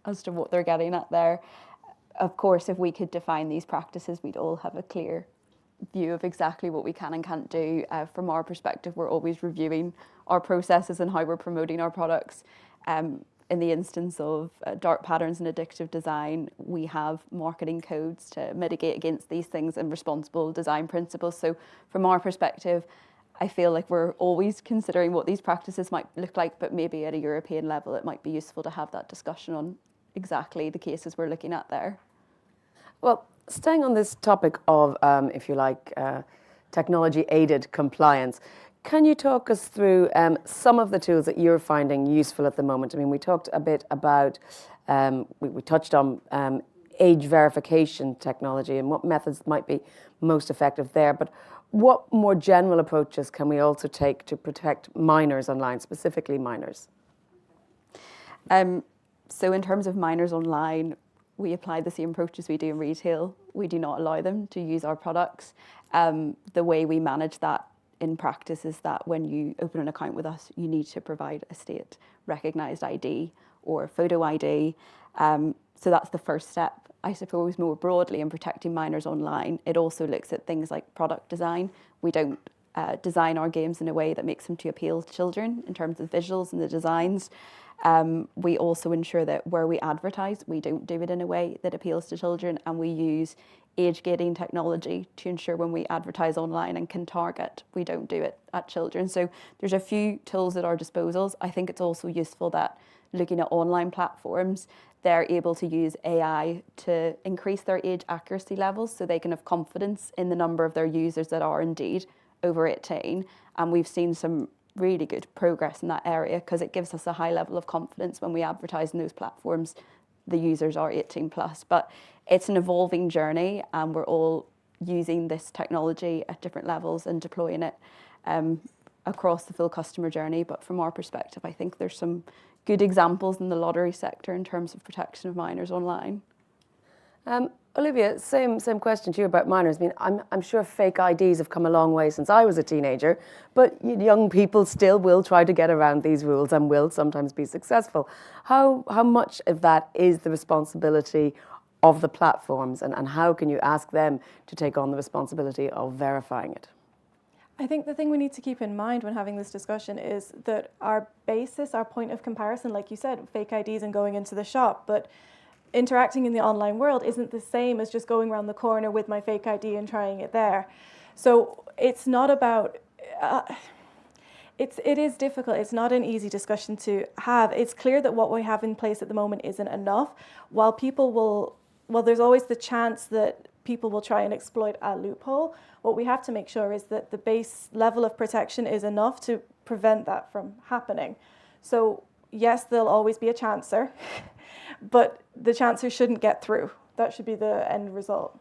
as to what they're getting at there. Of course, if we could define these practices, we'd all have a clear view of exactly what we can and can't do. From our perspective, we're always reviewing our processes and how we're promoting our products. In the instance of dark patterns and addictive design, we have marketing codes to mitigate against these things and responsible design principles. So from our perspective, I feel like we're always considering what these practices might look like, but maybe at a European level, it might be useful to have that discussion on exactly the cases we're looking at there. Well, staying on this topic of, if you like, technology-aided compliance, can you talk us through some of the tools that you're finding useful at the moment? I mean, we talked a bit about, we touched on age verification technology and what methods might be most effective there, but what more general approaches can we also take to protect minors online, specifically minors? So in terms of minors online, we apply the same approaches we do in retail. We do not allow them to use our products. The way we manage that in practice is that when you open an account with us, you need to provide a state recognised ID or photo ID. So that's the first step. I suppose more broadly in protecting minors online, it also looks at things like product design. We don't design our games in a way that makes them to appeal to children in terms of visuals and the designs. We also ensure that where we advertise, we don't do it in a way that appeals to children, and we use age gating technology to ensure when we advertise online and can target, we don't do it at children. So there's a few tools at our disposals. I think it's also useful that looking at online platforms, they're able to use AI to increase their age accuracy levels so they can have confidence in the number of their users that are indeed over 18. And we've seen some really good progress in that area because it gives us a high level of confidence when we advertise in those platforms the users are 18 plus. But it's an evolving journey and we're all using this technology at different levels and deploying it across the full customer journey. But from our perspective, I think there's some good examples in the lottery sector in terms of protection of minors online. Olivia, same question to you about minors. I mean, I'm sure fake IDs have come a long way since I was a teenager, but young people still will try to get around these rules and will sometimes be successful. How much of that is the responsibility of the platforms, and how can you ask them to take on the responsibility of verifying it? I think the thing we need to keep in mind when having this discussion is that our basis, our point of comparison, like you said, fake IDs and going into the shop, but interacting in the online world isn't the same as just going around the corner with my fake ID and trying it there. So it's not about, it is difficult. It's not an easy discussion to have. It's clear that what we have in place at the moment isn't enough. While there's always the chance that people will try and exploit a loophole, what we have to make sure is that the base level of protection is enough to prevent that from happening. So yes, there'll always be a chancer, but the chancer shouldn't get through. That should be the end result.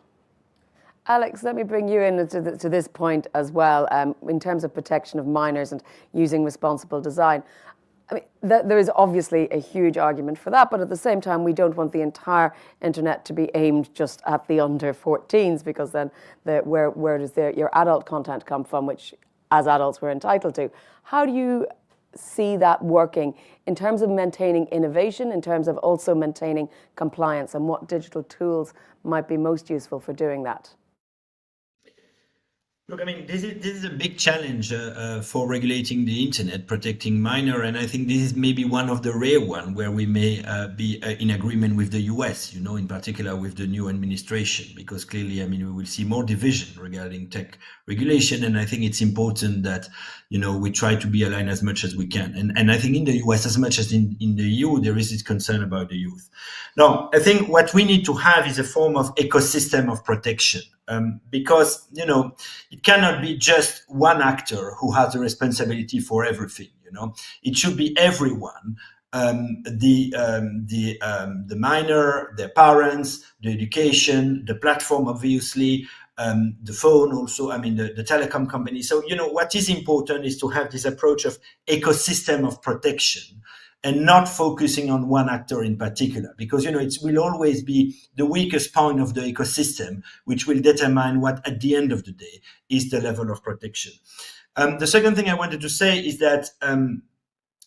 Alex, let me bring you in to this point as well, in terms of protection of minors and using responsible design. I mean, there is obviously a huge argument for that, but at the same time, we don't want the entire internet to be aimed just at the under 14s, because then where does your adult content come from, which as adults we're entitled to? How do you see that working in terms of maintaining innovation, in terms of also maintaining compliance, and what digital tools might be most useful for doing that? Look, I mean, this is a big challenge for regulating the internet, protecting minor, and I think this is maybe one of the rare one where we may be in agreement with the US, in particular with the new administration, because clearly, I mean, we will see more division regarding tech regulation, and I think it's important that we try to be aligned as much as we can, and I think in the US as much as in the EU, there is this concern about the youth. Now, I think what we need to have is a form of ecosystem of protection. Because it cannot be just one actor who has the responsibility for everything. It should be everyone. The minor, their parents, the education, the platform, obviously, the phone also. I mean, the telecom company. So what is important is to have this approach of ecosystem of protection, and not focusing on one actor in particular, because it will always be the weakest point of the ecosystem, which will determine what, at the end of the day, is the level of protection. The second thing I wanted to say is that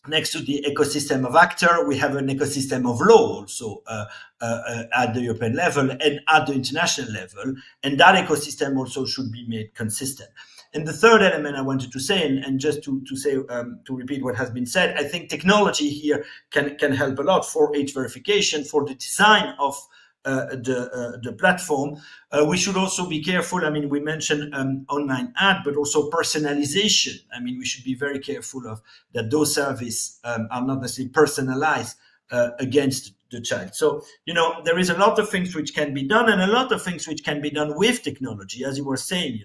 next to the ecosystem of actor, we have an ecosystem of law also at the European level and at the international level, and that ecosystem also should be made consistent. And the third element I wanted to say, and just to say, to repeat what has been said, I think technology here can help a lot for age verification, for the design of the platform. We should also be careful. I mean, we mentioned online ad, but also personalization. I mean, we should be very careful of that those services are not necessarily personalized against the child. So, there is a lot of things which can be done, and a lot of things which can be done with technology, as you were saying,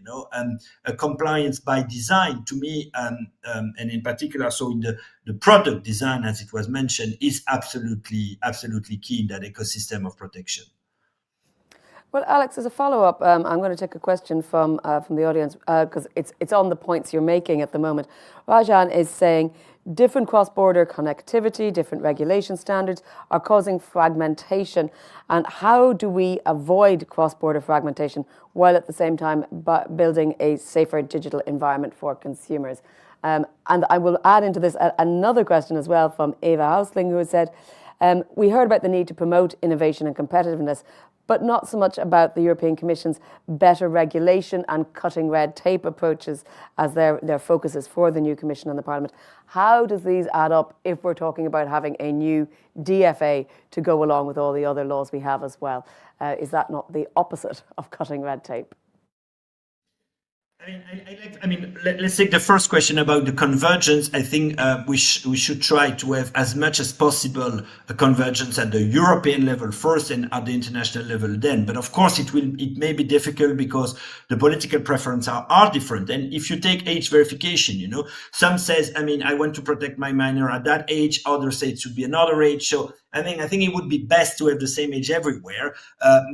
compliance by design, to me, and in particular, so in the product design, as it was mentioned, is absolutely key in that ecosystem of protection. Well, Alex, as a follow-up, I'm going to take a question from the audience because it's on the points you're making at the moment. Rajan is saying different cross-border connectivity, different regulation standards are causing fragmentation. And how do we avoid cross-border fragmentation while at the same time building a safer digital environment for consumers? And I will add into this another question as well from Eva Hausling, who has said, we heard about the need to promote innovation and competitiveness, but not so much about the European Commission's better regulation and cutting red tape approaches as their focuses for the new Commission and the Parliament. How does these add up if we're talking about having a new DFA to go along with all the other laws we have as well? Is that not the opposite of cutting red tape? I mean, let's take the first question about the convergence. I think we should try to have as much as possible a convergence at the European level first and at the international level then. But of course, it may be difficult because the political preferences are different. And if you take age verification, some says, I mean, I want to protect my minor at that age. Others say it should be another age. So I think it would be best to have the same age everywhere,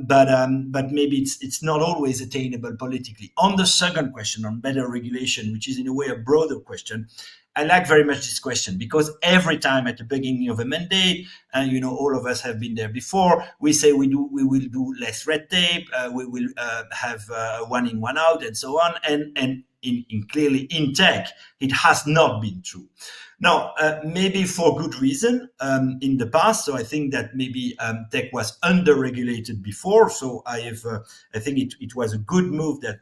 but maybe it's not always attainable politically. On the second question on better regulation, which is in a way a broader question, I like very much this question because every time at the beginning of a mandate, and all of us have been there before, we say we will do less red tape, we will have one in, one out, and so on, and clearly in tech, it has not been true. Now, maybe for good reason in the past. So I think that maybe tech was under-regulated before. So I think it was a good move that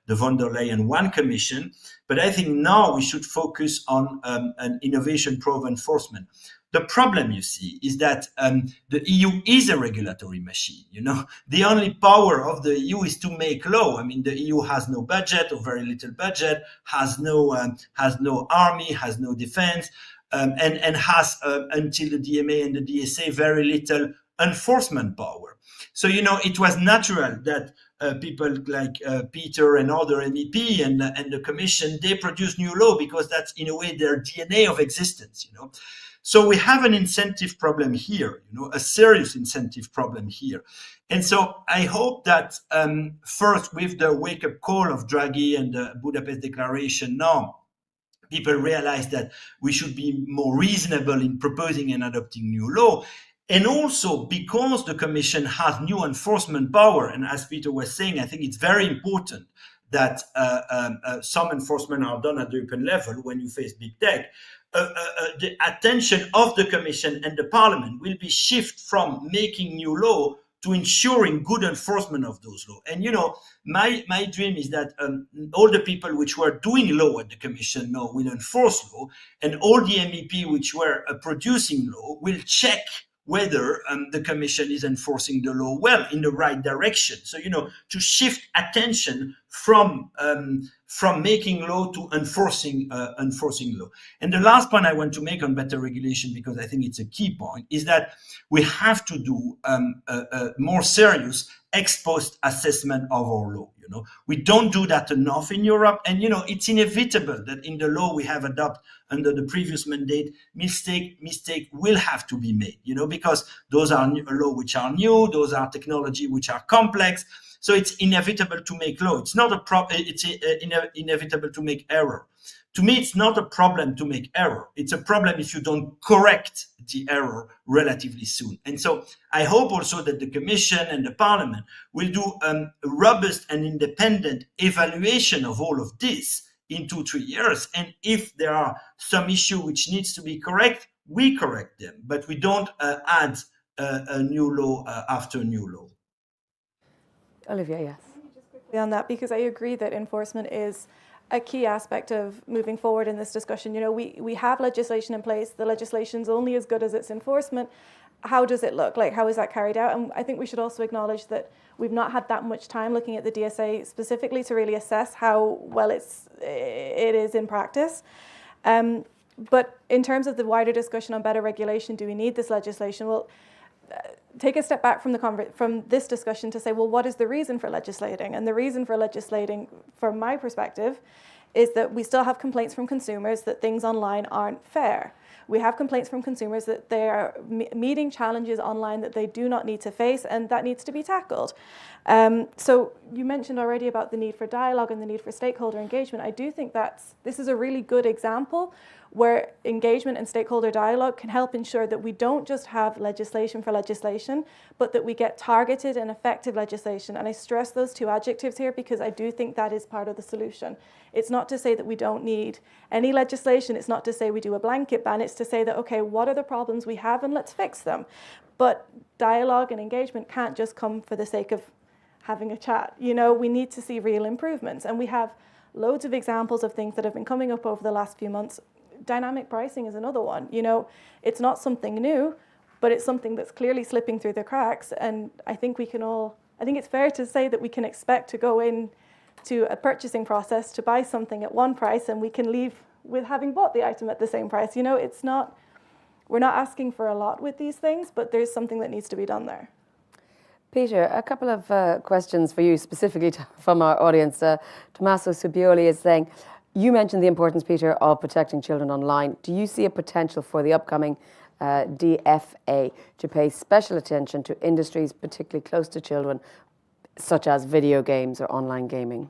the von der Leyen One Commission. But I think now we should focus on an innovation-proof enforcement. The problem, you see, is that the EU is a regulatory machine. The only power of the EU is to make law. I mean, the EU has no budget or very little budget, has no army, has no defense, and has until the DMA and the DSA very little enforcement power. So it was natural that people like Peter and other MEP and the Commission, they produce new law because that's in a way their DNA of existence. So we have an incentive problem here, a serious incentive problem here. And so I hope that first with the wake-up call of Draghi and the Budapest Declaration now, people realize that we should be more reasonable in proposing and adopting new law. And also because the Commission has new enforcement power, and as Peter was saying, I think it's very important that some enforcement are done at the European level when you face big tech. The attention of the Commission and the Parliament will be shifted from making new law to ensuring good enforcement of those laws. And my dream is that all the people which were doing law at the Commission now will enforce law, and all the MEP which were producing law will check whether the Commission is enforcing the law well in the right direction. So, to shift attention from making law to enforcing law. And the last point I want to make on better regulation, because I think it's a key point, is that we have to do a more serious ex post assessment of our law. We don't do that enough in Europe, and it's inevitable that in the law we have adopted under the previous mandate, mistake will have to be made. Because those are law which are new, those are technology which are complex. So it's inevitable to make law. It's not a it's inevitable to make error. To me, it's not a problem to make error. It's a problem if you don't correct the error relatively soon. And so I hope also that the Commission and the Parliament will do a robust and independent evaluation of all of this in 2-3 years. And if there are some issue which needs to be correct, we correct them. But we don't add a new law after new law. Olivia, yes. Just quickly on that, because I agree that enforcement is a key aspect of moving forward in this discussion. We have legislation in place. The legislation's only as good as its enforcement. How does it look? How is that carried out? And I think we should also acknowledge that we've not had that much time looking at the DSA specifically to really assess how well it is in practice. But in terms of the wider discussion on better regulation, do we need this legislation? Well, take a step back from this discussion to say, well, what is the reason for legislating? And the reason for legislating, from my perspective, is that we still have complaints from consumers that things online aren't fair. We have complaints from consumers that they are meeting challenges online that they do not need to face, and that needs to be tackled. So you mentioned already about the need for dialogue and the need for stakeholder engagement. I do think this is a really good example where engagement and stakeholder dialogue can help ensure that we don't just have legislation for legislation, but that we get targeted and effective legislation. And I stress those two adjectives here because I do think that is part of the solution. It's not to say that we don't need any legislation. It's not to say we do a blanket ban. It's to say that, okay, what are the problems we have and let's fix them. But dialogue and engagement can't just come for the sake of having a chat. We need to see real improvements. And we have loads of examples of things that have been coming up over the last few months. Dynamic pricing is another one. It's not something new, but it's something that's clearly slipping through the cracks. And I think it's fair to say that we can expect to go in to a purchasing process to buy something at one price and we can leave with having bought the item at the same price. We're not asking for a lot with these things, but there's something that needs to be done there. Peter, a couple of questions for you specifically from our audience. Tommaso Subioli is saying, you mentioned the importance, Peter, of protecting children online. Do you see a potential for the upcoming DFA to pay special attention to industries particularly close to children, such as video games or online gaming?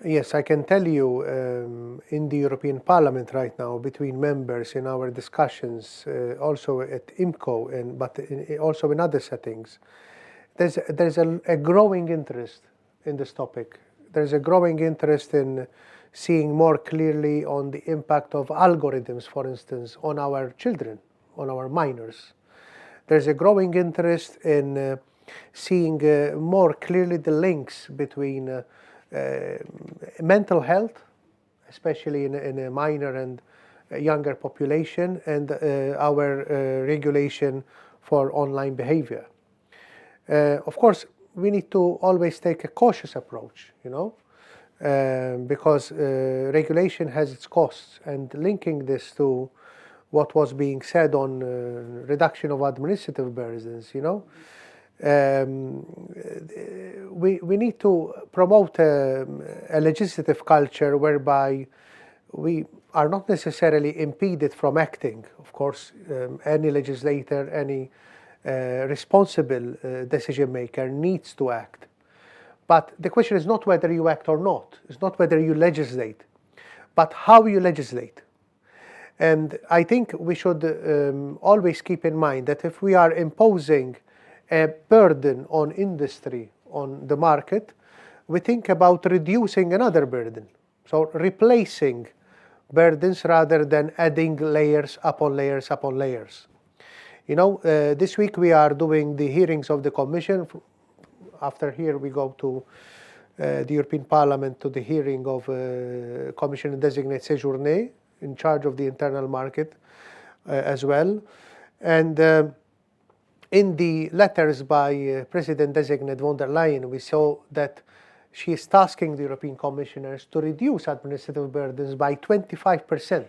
Yes, I can tell you in the European Parliament right now, between members in our discussions, also at IMCO, but also in other settings, there's a growing interest in this topic. There's a growing interest in seeing more clearly on the impact of algorithms, for instance, on our children, on our minors. There's a growing interest in seeing more clearly the links between mental health, especially in a minor and younger population, and our regulation for online behavior. Of course, we need to always take a cautious approach, because regulation has its costs, and linking this to what was being said on reduction of administrative burdens, we need to promote a legislative culture whereby we are not necessarily impeded from acting. Of course, any legislator, any responsible decision maker needs to act. But the question is not whether you act or not. It's not whether you legislate, but how you legislate. And I think we should always keep in mind that if we are imposing a burden on industry, on the market, we think about reducing another burden. So replacing burdens rather than adding layers upon layers upon layers. This week we are doing the hearings of the Commission. After here we go to the European Parliament to the hearing of Commissioner-designate Séjourné in charge of the internal market as well. And in the letters by President-designate von der Leyen, we saw that she is tasking the European Commissioners to reduce administrative burdens by 25%.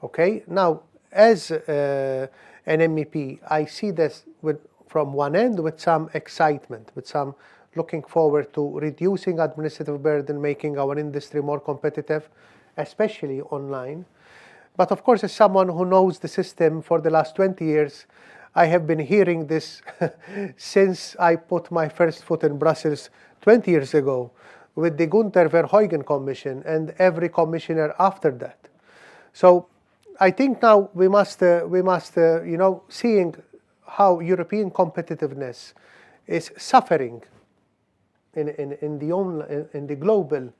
Okay, now as an MEP, I see this from one end with some excitement, with some looking forward to reducing administrative burden, making our industry more competitive, especially online. But of course, as someone who knows the system for the last 20 years, I have been hearing this since I put my first foot in Brussels 20 years ago with the Gunther Verheugen Commission and every commissioner after that. So I think now we must seeing how European competitiveness is suffering in the global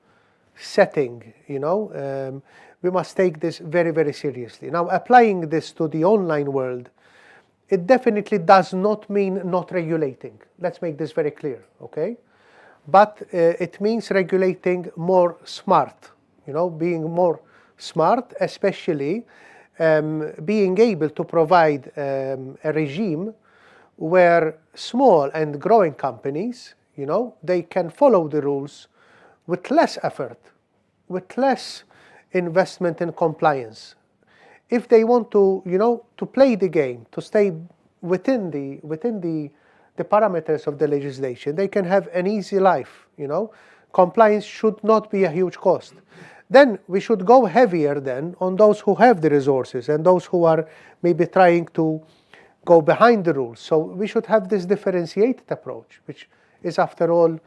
setting, we must take this very, very seriously. Now, applying this to the online world, it definitely does not mean not regulating. Let's make this very clear, okay? But it means regulating more smart, being more smart, especially being able to provide a regime where small and growing companies, they can follow the rules with less effort, with less investment in compliance. If they want to, to play the game, to stay within the parameters of the legislation, they can have an easy life, Compliance should not be a huge cost. Then we should go heavier then on those who have the resources and those who are maybe trying to go behind the rules. So we should have this differentiated approach, which is after all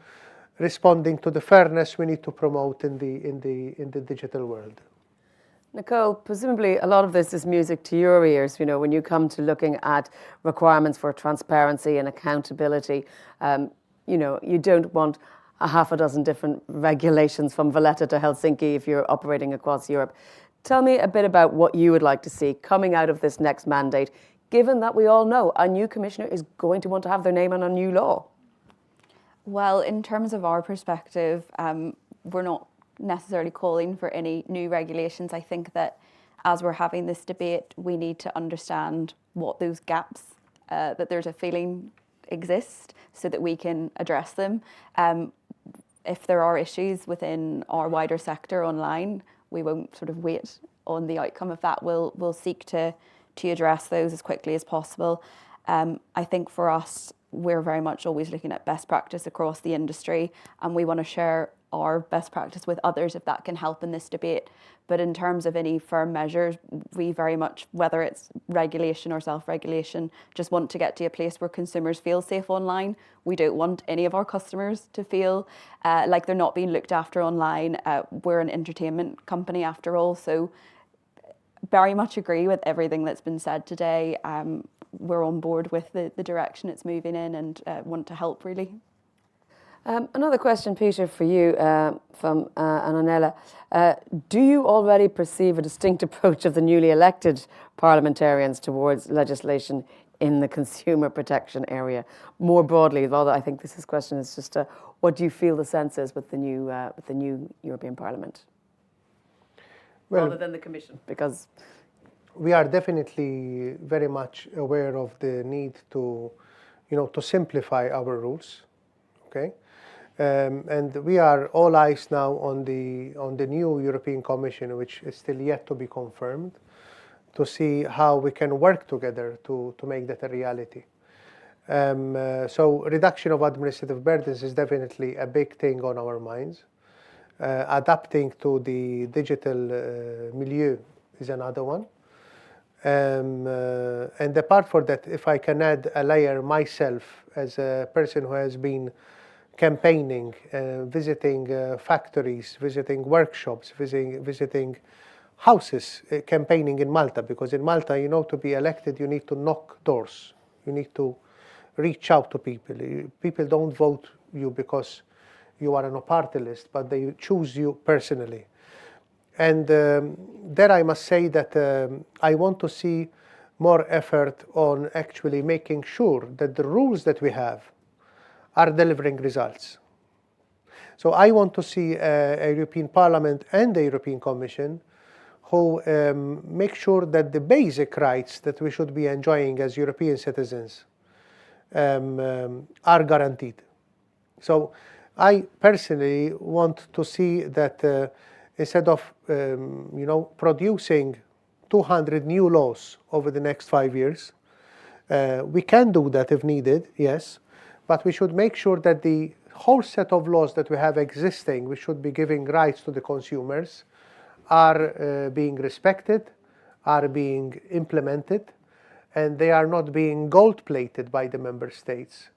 responding to the fairness we need to promote in the digital world. Nicole, presumably a lot of this is music to your ears, when you come to looking at requirements for transparency and accountability. You don't want a half a dozen different regulations from Valletta to Helsinki if you're operating across Europe. Tell me a bit about what you would like to see coming out of this next mandate, given that we all know a new commissioner is going to want to have their name on a new law. Well, in terms of our perspective, we're not necessarily calling for any new regulations. I think that as we're having this debate, we need to understand what those gaps that there's a feeling exist so that we can address them. If there are issues within our wider sector online, we won't sort of wait on the outcome of that. We'll seek to address those as quickly as possible. I think for us, we're very much always looking at best practice across the industry, and we want to share our best practice with others if that can help in this debate. But in terms of any firm measures, we very much, whether it's regulation or self-regulation, just want to get to a place where consumers feel safe online. We don't want any of our customers to feel like they're not being looked after online. We're an entertainment company after all, so very much agree with everything that's been said today. We're on board with the direction it's moving in and want to help really. Another question, Peter, for you from Antonella. Do you already perceive a distinct approach of the newly elected parliamentarians towards legislation in the consumer protection area? More broadly, although I think this question is just what do you feel the sense is with the new European Parliament? Well, rather than the Commission, because we are definitely very much aware of the need to simplify our rules. Okay. And we are all eyes now on the new European Commission, which is still yet to be confirmed, to see how we can work together to make that a reality. So reduction of administrative burdens is definitely a big thing on our minds. Adapting to the digital milieu is another one. And apart from that, if I can add a layer myself as a person who has been campaigning, visiting factories, visiting workshops, visiting houses, campaigning in Malta, because in Malta, to be elected, you need to knock doors. You need to reach out to people. People don't vote you because you are on a party list, but they choose you personally. And there I must say that I want to see more effort on actually making sure that the rules that we have are delivering results. So I want to see a European Parliament and the European Commission who make sure that the basic rights that we should be enjoying as European citizens are guaranteed. So I personally want to see that instead of producing 200 new laws over the next 5 years, we can do that if needed, yes, but we should make sure that the whole set of laws that we have existing, we should be giving rights to the consumers, are being respected, are being implemented, and they are not being gold-plated by the member states,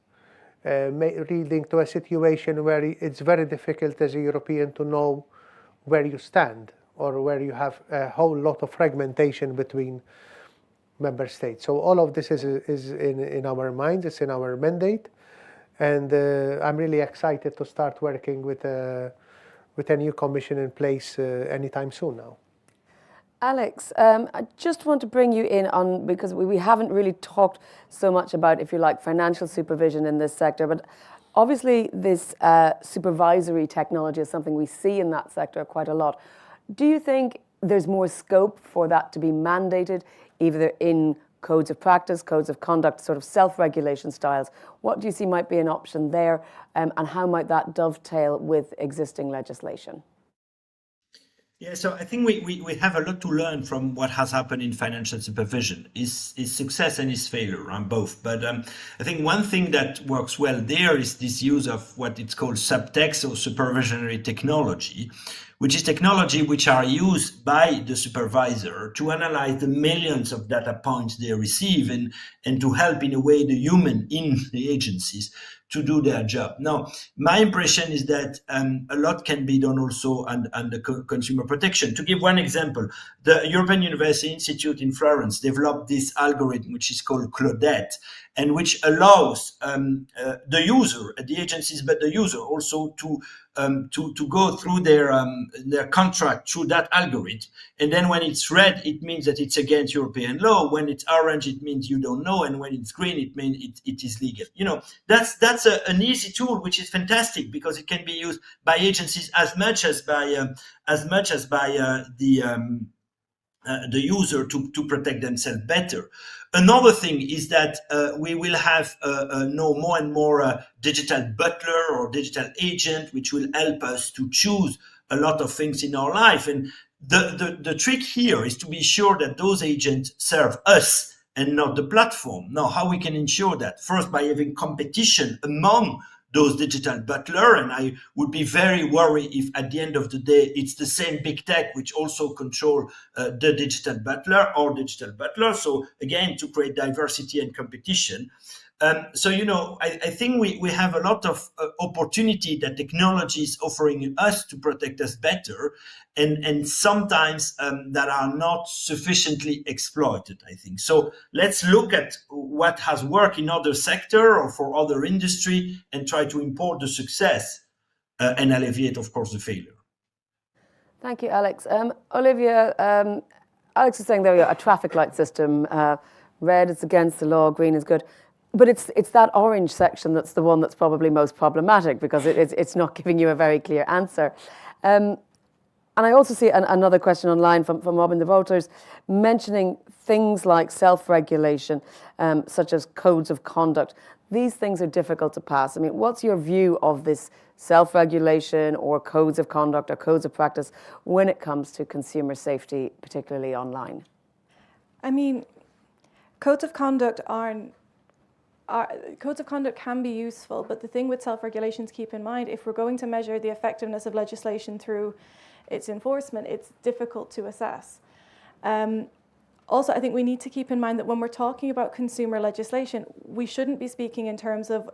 leading to a situation where it's very difficult as a European to know where you stand, or where you have a whole lot of fragmentation between member states. So all of this is in our minds, it's in our mandate, and I'm really excited to start working with a new commission in place anytime soon now. Alex, I just want to bring you in on, because we haven't really talked so much about, if you like, financial supervision in this sector, but obviously this supervisory technology is something we see in that sector quite a lot. Do you think there's more scope for that to be mandated, either in codes of practice, codes of conduct, sort of self-regulation styles? What do you see might be an option there, and how might that dovetail with existing legislation? Yeah, so I think we have a lot to learn from what has happened in financial supervision, is success and is failure, both. But I think one thing that works well there is this use of what it's called subtext or supervisory technology, which is technology which are used by the supervisor to analyze the millions of data points they receive and to help in a way the human in the agencies to do their job. Now, my impression is that a lot can be done also under consumer protection. To give one example, the European University Institute in Florence developed this algorithm, which is called Claudette, and which allows the user, the agencies, but the user also to go through their contract through that algorithm. And then when it's red, it means that it's against European law. When it's orange, it means you don't know. And when it's green, it means it is legal. That's an easy tool, which is fantastic because it can be used by agencies as much as by the user to protect themselves better. Another thing is that we will have more and more digital butler or digital agent, which will help us to choose a lot of things in our life. And the trick here is to be sure that those agents serve us and not the platform. Now, how we can ensure that? First, by having competition among those digital butler, and I would be very worried if at the end of the day it's the same big tech which also control the digital butler or digital butler. So again, to create diversity and competition. I think we have a lot of opportunity that technology is offering us to protect us better, and sometimes that are not sufficiently exploited, I think. So let's look at what has worked in other sector or for other industry and try to import the success and alleviate, of course, the failure. Thank you, Alex. Olivia, Alex is saying there we are, a traffic light system. Red is against the law, green is good. But it's that orange section that's the one that's probably most problematic because it's not giving you a very clear answer. And I also see another question online from Robin the Voters mentioning things like self-regulation, such as codes of conduct. These things are difficult to pass. I mean, what's your view of this self-regulation or codes of conduct or codes of practice when it comes to consumer safety, particularly online? I mean, codes of conduct can be useful, but the thing with self-regulation to keep in mind, if we're going to measure the effectiveness of legislation through its enforcement, it's difficult to assess. Also, I think we need to keep in mind that when we're talking about consumer legislation, we shouldn't be speaking in terms of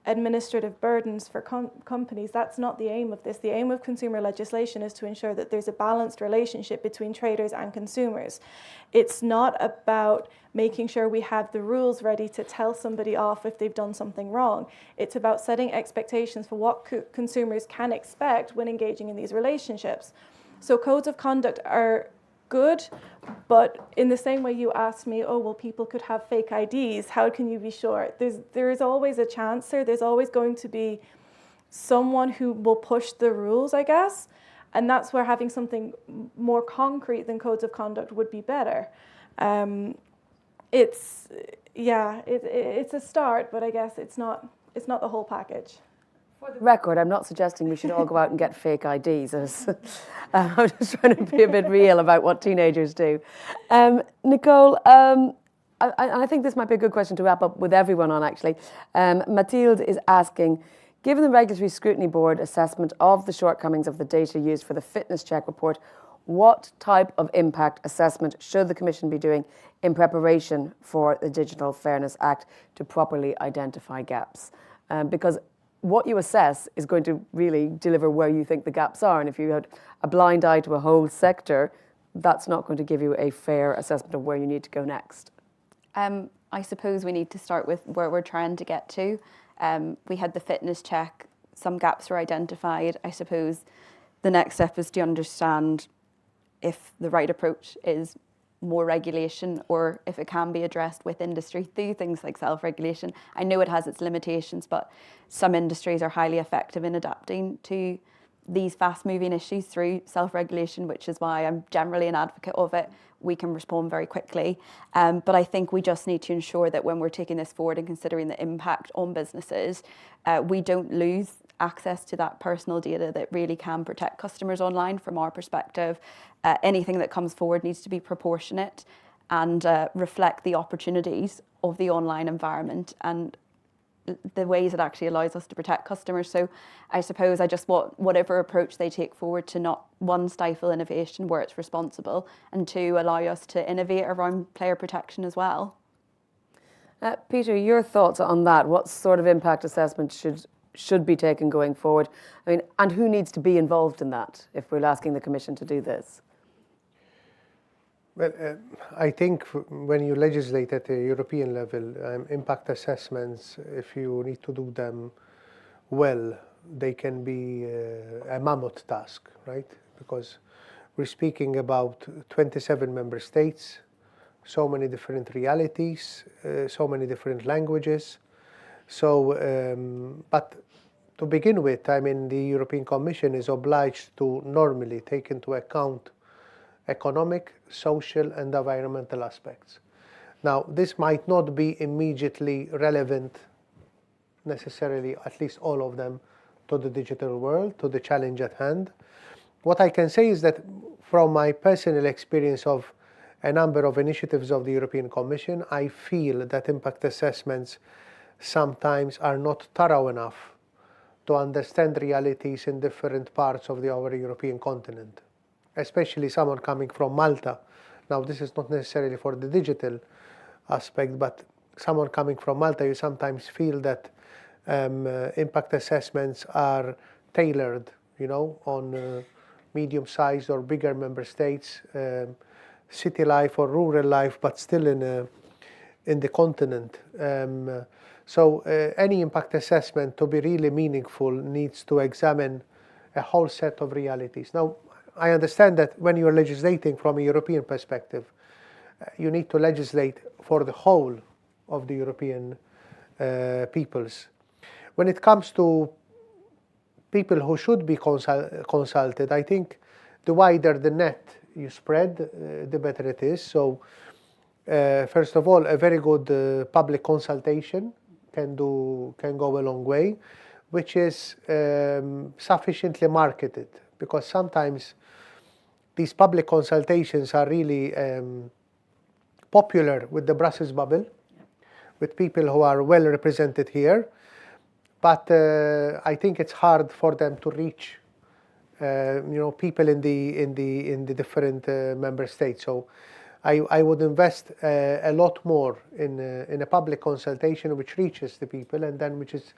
administrative burdens for companies. That's not the aim of this. The aim of consumer legislation is to ensure that there's a balanced relationship between traders and consumers. It's not about making sure we have the rules ready to tell somebody off if they've done something wrong. It's about setting expectations for what consumers can expect when engaging in these relationships. So codes of conduct are good, but in the same way you asked me, oh, well, people could have fake IDs, how can you be sure? There is always a chance there. There's always going to be someone who will push the rules, I guess, and that's where having something more concrete than codes of conduct would be better. It's a start, but I guess it's not the whole package. For the record, I'm not suggesting we should all go out and get fake IDs. I'm just trying to be a bit real about what teenagers do. Nicole, I think this might be a good question to wrap up with everyone on, actually. Mathilde is asking, given the Regulatory Scrutiny Board assessment of the shortcomings of the data used for the fitness check report, what type of impact assessment should the Commission be doing in preparation for the Digital Fairness Act to properly identify gaps? Because what you assess is going to really deliver where you think the gaps are. And if you had a blind eye to a whole sector, that's not going to give you a fair assessment of where you need to go next. I suppose we need to start with where we're trying to get to. We had the fitness check, some gaps were identified. I suppose the next step is to understand if the right approach is more regulation or if it can be addressed with industry through things like self-regulation. I know it has its limitations, but some industries are highly effective in adapting to these fast-moving issues through self-regulation, which is why I'm generally an advocate of it. We can respond very quickly. But I think we just need to ensure that when we're taking this forward and considering the impact on businesses, we don't lose access to that personal data that really can protect customers online from our perspective. Anything that comes forward needs to be proportionate and reflect the opportunities of the online environment and the ways it actually allows us to protect customers. So I suppose I just want whatever approach they take forward to not, one, stifle innovation where it's responsible, and two, allow us to innovate around player protection as well. Peter, your thoughts on that? What sort of impact assessment should be taken going forward? I mean, and who needs to be involved in that if we're asking the Commission to do this? Well, I think when you legislate at a European level, impact assessments, if you need to do them well, they can be a mammoth task, right? Because we're speaking about 27 member states, so many different realities, so many different languages. So, but to begin with, I mean, the European Commission is obliged to normally take into account economic, social, and environmental aspects. Now, this might not be immediately relevant, necessarily, at least all of them, to the digital world, to the challenge at hand. What I can say is that from my personal experience of a number of initiatives of the European Commission, I feel that impact assessments sometimes are not thorough enough to understand realities in different parts of our European continent, especially someone coming from Malta. Now, this is not necessarily for the digital aspect, but someone coming from Malta, you sometimes feel that impact assessments are tailored, you know, on medium-sized or bigger member states, city life or rural life, but still in the continent. So any impact assessment, to be really meaningful, needs to examine a whole set of realities. Now, I understand that when you're legislating from a European perspective, you need to legislate for the whole of the European peoples. When it comes to people who should be consulted, I think the wider the net you spread, the better it is. So, first of all, a very good public consultation can go a long way, which is sufficiently marketed, because sometimes these public consultations are really popular with the Brussels bubble, with people who are well represented here, but I think it's hard for them to reach people in the different member states. So I would invest a lot more in a public consultation which reaches the people, and then which is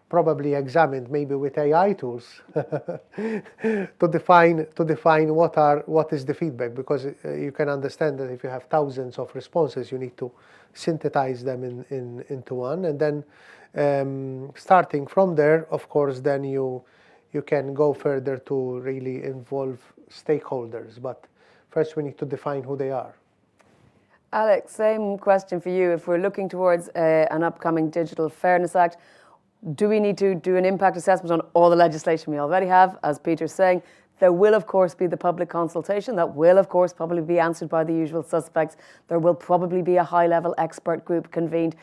probably examined maybe with AI tools to define what is the feedback, because you can understand that if you have thousands of responses, you need to synthesize them into one, and then starting from there, of course, then you can go further to really involve stakeholders. But first we need to define who they are. Alex, same question for you. If we're looking towards an upcoming Digital Fairness Act, do we need to do an impact assessment on all the legislation we already have? As Peter's saying, there will, of course, be the public consultation. That will, of course, probably be answered by the usual suspects. There will probably be a high-level expert group convened.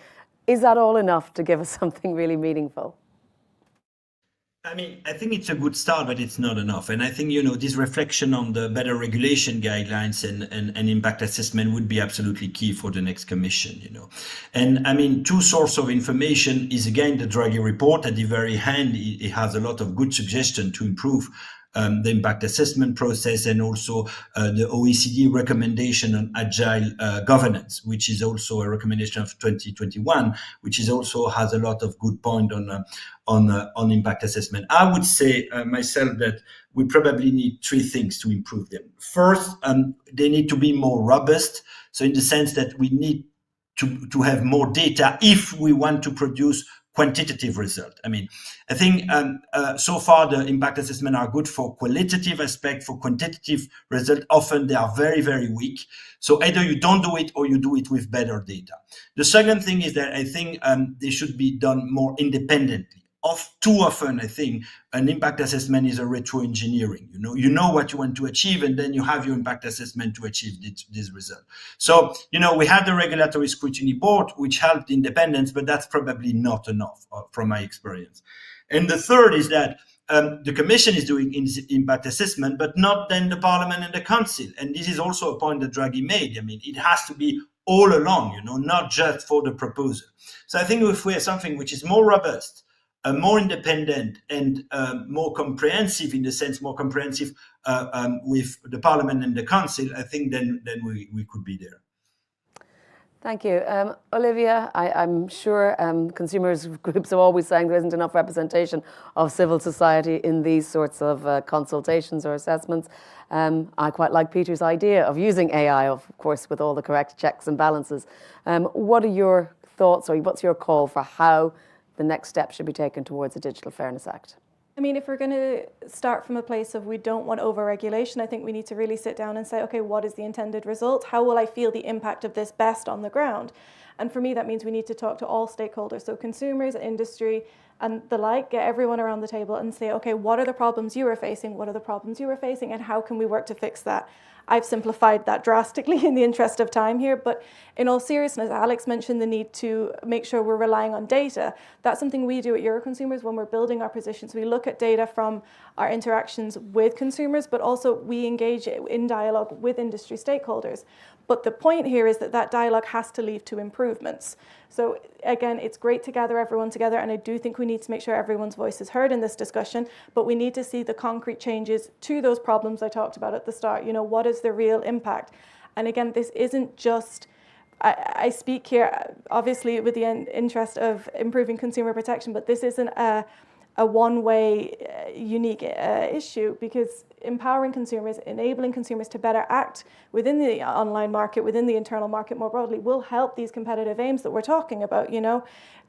Is that all enough to give us something really meaningful? I mean, I think it's a good start, but it's not enough. And I think, this reflection on the better regulation guidelines and impact assessment would be absolutely key for the next commission, And I mean, two sources of information is, again, the Draghi report. At the very end, it has a lot of good suggestions to improve the impact assessment process, and also the OECD recommendation on agile governance, which is also a recommendation of 2021, which is also has a lot of good point on impact assessment. I would say myself that we probably need three things to improve them. First, they need to be more robust. So in the sense that we need to have more data if we want to produce quantitative result. I mean, I think so far the impact assessment are good for qualitative aspect. For quantitative result, often they are very, very weak. So either you don't do it or you do it with better data. The second thing is that I think they should be done more independently. Too often, I think, an impact assessment is a retro-engineering. You know what you want to achieve, and then you have your impact assessment to achieve this result. So, we have the regulatory scrutiny board, which helped independence, but that's probably not enough from my experience. And the third is that the Commission is doing impact assessment, but not then the Parliament and the Council. And this is also a point that Draghi made. I mean, it has to be all along, not just for the proposal. So I think if we have something which is more robust, more independent, and more comprehensive, in the sense more comprehensive with the Parliament and the Council, I think then we could be there. Thank you. Olivia, I'm sure consumers groups are always saying there isn't enough representation of civil society in these sorts of consultations or assessments. I quite like Peter's idea of using AI, of course, with all the correct checks and balances. What are your thoughts, or what's your call for how the next step should be taken towards a Digital Fairness Act? I mean, if we're going to start from a place of we don't want over-regulation, I think we need to really sit down and say, okay, what is the intended result? How will I feel the impact of this best on the ground? And for me, that means we need to talk to all stakeholders, so consumers, industry, and the like, get everyone around the table and say, okay, what are the problems you are facing? What are the problems you are facing? And how can we work to fix that? I've simplified that drastically in the interest of time here, but in all seriousness, Alex mentioned the need to make sure we're relying on data. That's something we do at Euroconsumers when we're building our positions. We look at data from our interactions with consumers, but also we engage in dialogue with industry stakeholders. But the point here is that dialogue has to lead to improvements. So again, it's great to gather everyone together, and I do think we need to make sure everyone's voice is heard in this discussion, but we need to see the concrete changes to those problems I talked about at the start. What is the real impact? And again, this isn't just, I speak here obviously with the interest of improving consumer protection, but this isn't a one-way unique issue, because empowering consumers, enabling consumers to better act within the online market, within the internal market more broadly, will help these competitive aims that we're talking about.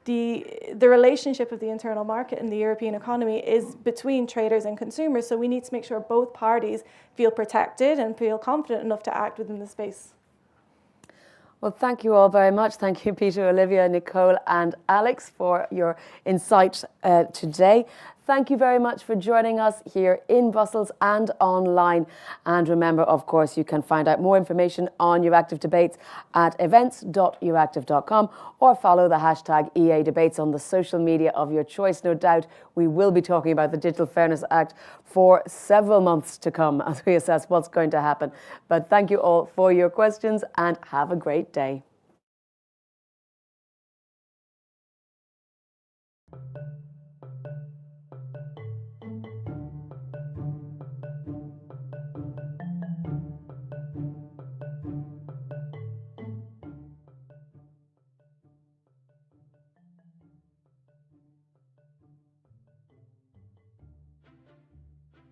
The relationship of the internal market and the European economy is between traders and consumers, so we need to make sure both parties feel protected and feel confident enough to act within the space. Well, thank you all very much. Thank you, Peter, Olivia, Nicole, and Alex, for your insight today. Thank you very much for joining us here in Brussels and online. And remember, of course, you can find out more information on Euractiv debates at events.euractiv.com, or follow the hashtag EA debates on the social media of your choice. No doubt we will be talking about the Digital Fairness Act for several months to come as we assess what's going to happen. But thank you all for your questions, and have a great day.